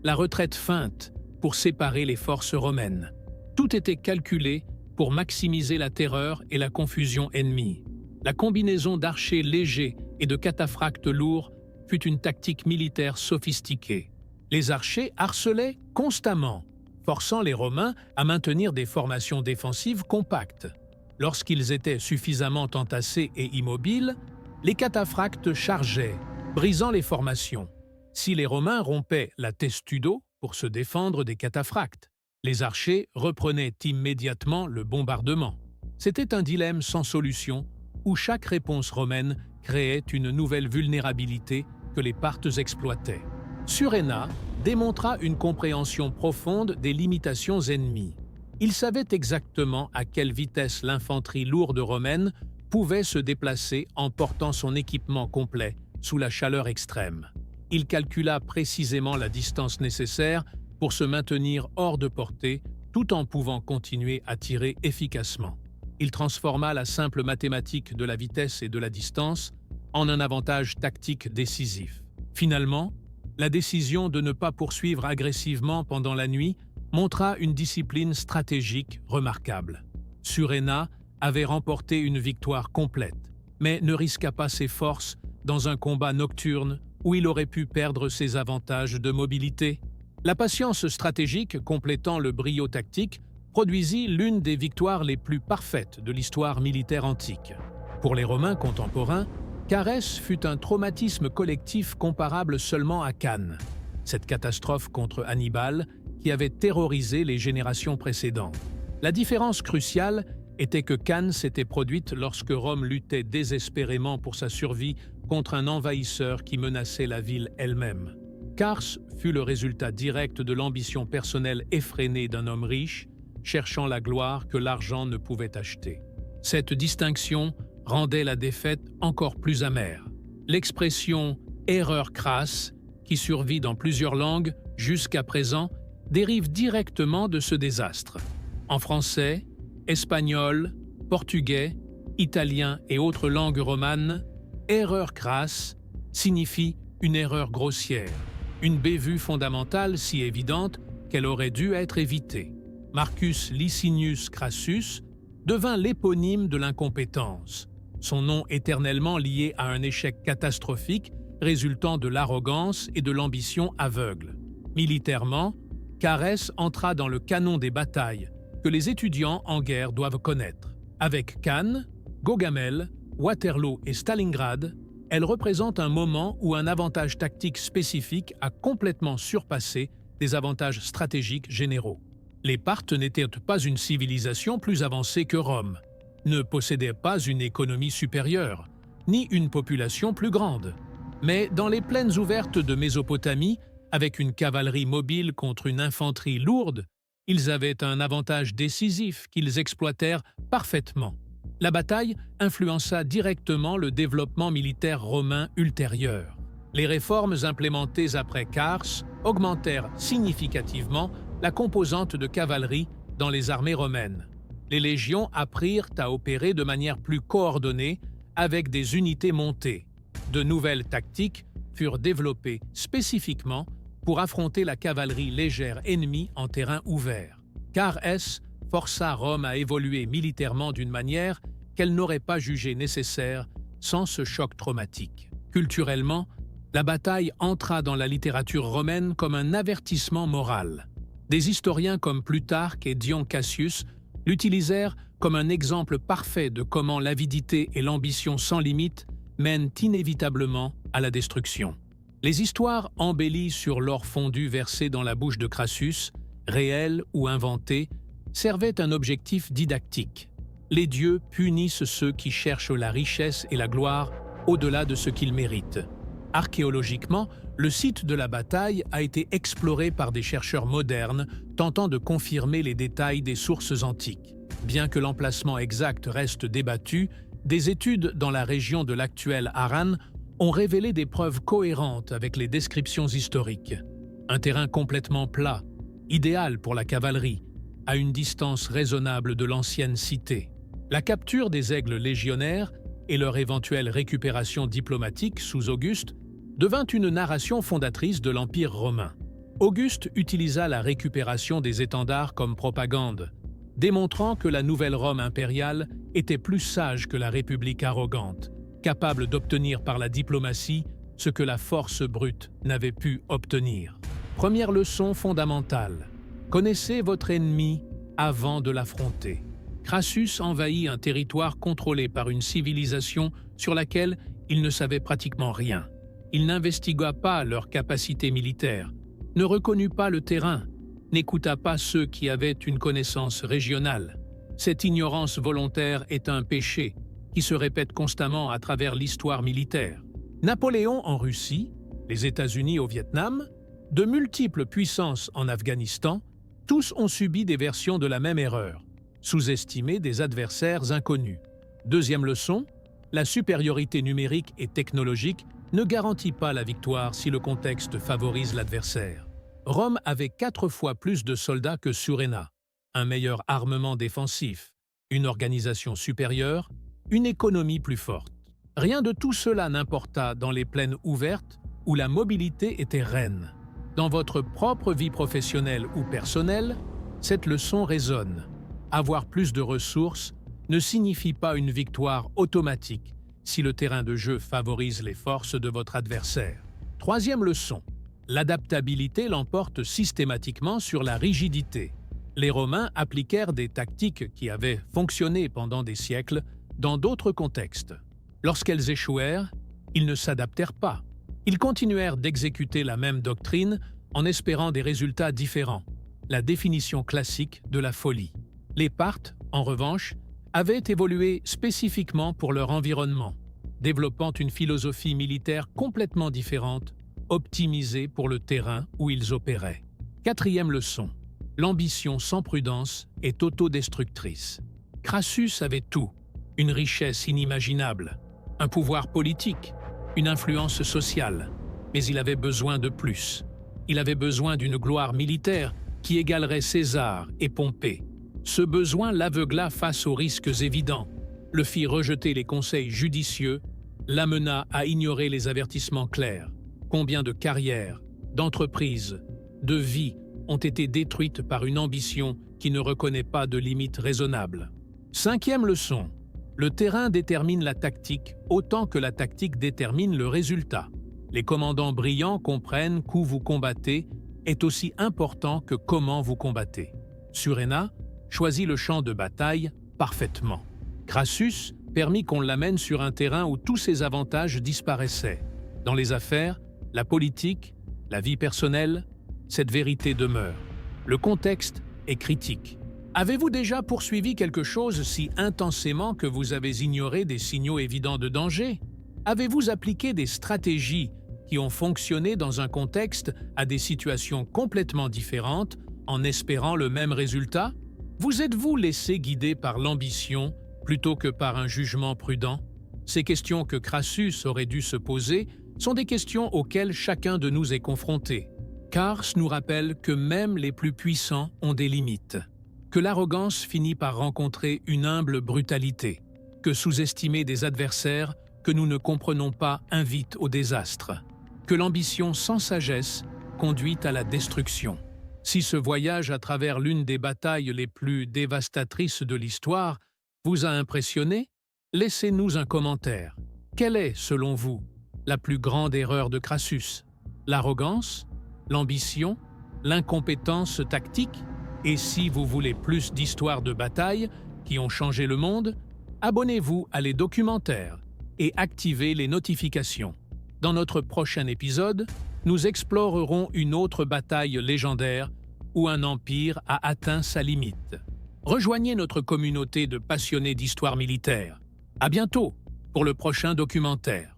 La retraite feinte pour séparer les forces romaines. Tout était calculé pour maximiser la terreur et la confusion ennemie. La combinaison d'archers légers et de cataphractes lourds fut une tactique militaire sophistiquée. Les archers harcelaient constamment, forçant les Romains à maintenir des formations défensives compactes. Lorsqu'ils étaient suffisamment entassés et immobiles, les cataphractes chargeaient, brisant les formations. Si les Romains rompaient la testudo pour se défendre des cataphractes, les archers reprenaient immédiatement le bombardement. C'était un dilemme sans solution où chaque réponse romaine créait une nouvelle vulnérabilité que les Parthes exploitaient. Suréna démontra une compréhension profonde des limitations ennemies. Il savait exactement à quelle vitesse l'infanterie lourde romaine pouvait se déplacer en portant son équipement complet sous la chaleur extrême. Il calcula précisément la distance nécessaire pour se maintenir hors de portée tout en pouvant continuer à tirer efficacement. Il transforma la simple mathématique de la vitesse et de la distance en un avantage tactique décisif. Finalement, la décision de ne pas poursuivre agressivement pendant la nuit montra une discipline stratégique remarquable. Suréna avait remporté une victoire complète, mais ne risqua pas ses forces dans un combat nocturne où il aurait pu perdre ses avantages de mobilité. La patience stratégique complétant le brio tactique produisit l'une des victoires les plus parfaites de l'histoire militaire antique. Pour les Romains contemporains, Carès fut un traumatisme collectif comparable seulement à Cannes, cette catastrophe contre Hannibal qui avait terrorisé les générations précédentes. La différence cruciale était que Cannes s'était produite lorsque Rome luttait désespérément pour sa survie contre un envahisseur qui menaçait la ville elle-même. Kars fut le résultat direct de l'ambition personnelle effrénée d'un homme riche, cherchant la gloire que l'argent ne pouvait acheter. Cette distinction rendait la défaite encore plus amère. L'expression « erreur crasse », qui survit dans plusieurs langues jusqu'à présent, dérive directement de ce désastre. En français, espagnol, portugais, italien et autres langues romanes, « erreur crasse » signifie une erreur grossière, une bévue fondamentale si évidente qu'elle aurait dû être évitée. Marcus Licinius Crassus devint l'éponyme de l'incompétence, son nom éternellement lié à un échec catastrophique résultant de l'arrogance et de l'ambition aveugle. Militairement, Carès entra dans le canon des batailles que les étudiants en guerre doivent connaître. Avec Cannes, Gaugamel, Waterloo et Stalingrad, elle représente un moment où un avantage tactique spécifique a complètement surpassé des avantages stratégiques généraux. Les Parthes n'étaient pas une civilisation plus avancée que Rome, ne possédaient pas une économie supérieure, ni une population plus grande. Mais dans les plaines ouvertes de Mésopotamie, avec une cavalerie mobile contre une infanterie lourde, ils avaient un avantage décisif qu'ils exploitèrent parfaitement. La bataille influença directement le développement militaire romain ultérieur. Les réformes implémentées après Cars augmentèrent significativement la composante de cavalerie dans les armées romaines. Les légions apprirent à opérer de manière plus coordonnée avec des unités montées. De nouvelles tactiques furent développées spécifiquement pour affronter la cavalerie légère ennemie en terrain ouvert. Cars força Rome à évoluer militairement d'une manière qu'elle n'aurait pas jugée nécessaire sans ce choc traumatique. Culturellement, la bataille entra dans la littérature romaine comme un avertissement moral. Des historiens comme Plutarque et Dion Cassius l'utilisèrent comme un exemple parfait de comment l'avidité et l'ambition sans limite mènent inévitablement à la destruction. Les histoires embellies sur l'or fondu versé dans la bouche de Crassus, réelles ou inventées, servaient un objectif didactique. Les dieux punissent ceux qui cherchent la richesse et la gloire au-delà de ce qu'ils méritent. Archéologiquement, le site de la bataille a été exploré par des chercheurs modernes tentant de confirmer les détails des sources antiques. Bien que l'emplacement exact reste débattu, des études dans la région de l'actuel Harran ont révélé des preuves cohérentes avec les descriptions historiques. Un terrain complètement plat, idéal pour la cavalerie, à une distance raisonnable de l'ancienne cité. La capture des aigles légionnaires et leur éventuelle récupération diplomatique sous Auguste devint une narration fondatrice de l'Empire romain. Auguste utilisa la récupération des étendards comme propagande, démontrant que la nouvelle Rome impériale était plus sage que la République arrogante, capable d'obtenir par la diplomatie ce que la force brute n'avait pu obtenir. Première leçon fondamentale. Connaissez votre ennemi avant de l'affronter. Crassus envahit un territoire contrôlé par une civilisation sur laquelle il ne savait pratiquement rien. Il n'investigua pas leurs capacités militaires, ne reconnut pas le terrain, n'écouta pas ceux qui avaient une connaissance régionale. Cette ignorance volontaire est un péché qui se répète constamment à travers l'histoire militaire. Napoléon en Russie, les États-Unis au Vietnam, de multiples puissances en Afghanistan, tous ont subi des versions de la même erreur, sous-estimer des adversaires inconnus. Deuxième leçon, la supériorité numérique et technologique ne garantit pas la victoire si le contexte favorise l'adversaire. Rome avait 4 fois plus de soldats que Suréna, un meilleur armement défensif, une organisation supérieure, une économie plus forte. Rien de tout cela n'importa dans les plaines ouvertes où la mobilité était reine. Dans votre propre vie professionnelle ou personnelle, cette leçon résonne. Avoir plus de ressources ne signifie pas une victoire automatique si le terrain de jeu favorise les forces de votre adversaire. Troisième leçon. L'adaptabilité l'emporte systématiquement sur la rigidité. Les Romains appliquèrent des tactiques qui avaient fonctionné pendant des siècles dans d'autres contextes. Lorsqu'elles échouèrent, ils ne s'adaptèrent pas. Ils continuèrent d'exécuter la même doctrine en espérant des résultats différents, la définition classique de la folie. Les Parthes, en revanche, avaient évolué spécifiquement pour leur environnement, développant une philosophie militaire complètement différente, optimisée pour le terrain où ils opéraient. Quatrième leçon. L'ambition sans prudence est autodestructrice. Crassus avait tout, une richesse inimaginable, un pouvoir politique, une influence sociale, mais il avait besoin de plus. Il avait besoin d'une gloire militaire qui égalerait César et Pompée. Ce besoin l'aveugla face aux risques évidents, le fit rejeter les conseils judicieux, l'amena à ignorer les avertissements clairs. Combien de carrières, d'entreprises, de vies ont été détruites par une ambition qui ne reconnaît pas de limites raisonnables. Cinquième leçon. Le terrain détermine la tactique autant que la tactique détermine le résultat. Les commandants brillants comprennent qu'où vous combattez est aussi important que comment vous combattez. Suréna choisit le champ de bataille parfaitement. Crassus permit qu'on l'amène sur un terrain où tous ses avantages disparaissaient. Dans les affaires, la politique, la vie personnelle, cette vérité demeure. Le contexte est critique. Avez-vous déjà poursuivi quelque chose si intensément que vous avez ignoré des signaux évidents de danger? Avez-vous appliqué des stratégies qui ont fonctionné dans un contexte à des situations complètement différentes en espérant le même résultat? Vous êtes-vous laissé guider par l'ambition plutôt que par un jugement prudent, ces questions que Crassus aurait dû se poser sont des questions auxquelles chacun de nous est confronté. Cars nous rappelle que même les plus puissants ont des limites, que l'arrogance finit par rencontrer une humble brutalité, que sous-estimer des adversaires que nous ne comprenons pas invite au désastre, que l'ambition sans sagesse conduit à la destruction. Si ce voyage à travers l'une des batailles les plus dévastatrices de l'histoire vous a impressionné, laissez-nous un commentaire. Quelle est, selon vous, la plus grande erreur de Crassus? L'arrogance? L'ambition? L'incompétence tactique? Et si vous voulez plus d'histoires de batailles qui ont changé le monde, abonnez-vous à Les Documentaires et activez les notifications. Dans notre prochain épisode, nous explorerons une autre bataille légendaire où un empire a atteint sa limite. Rejoignez notre communauté de passionnés d'histoire militaire. À bientôt pour le prochain documentaire.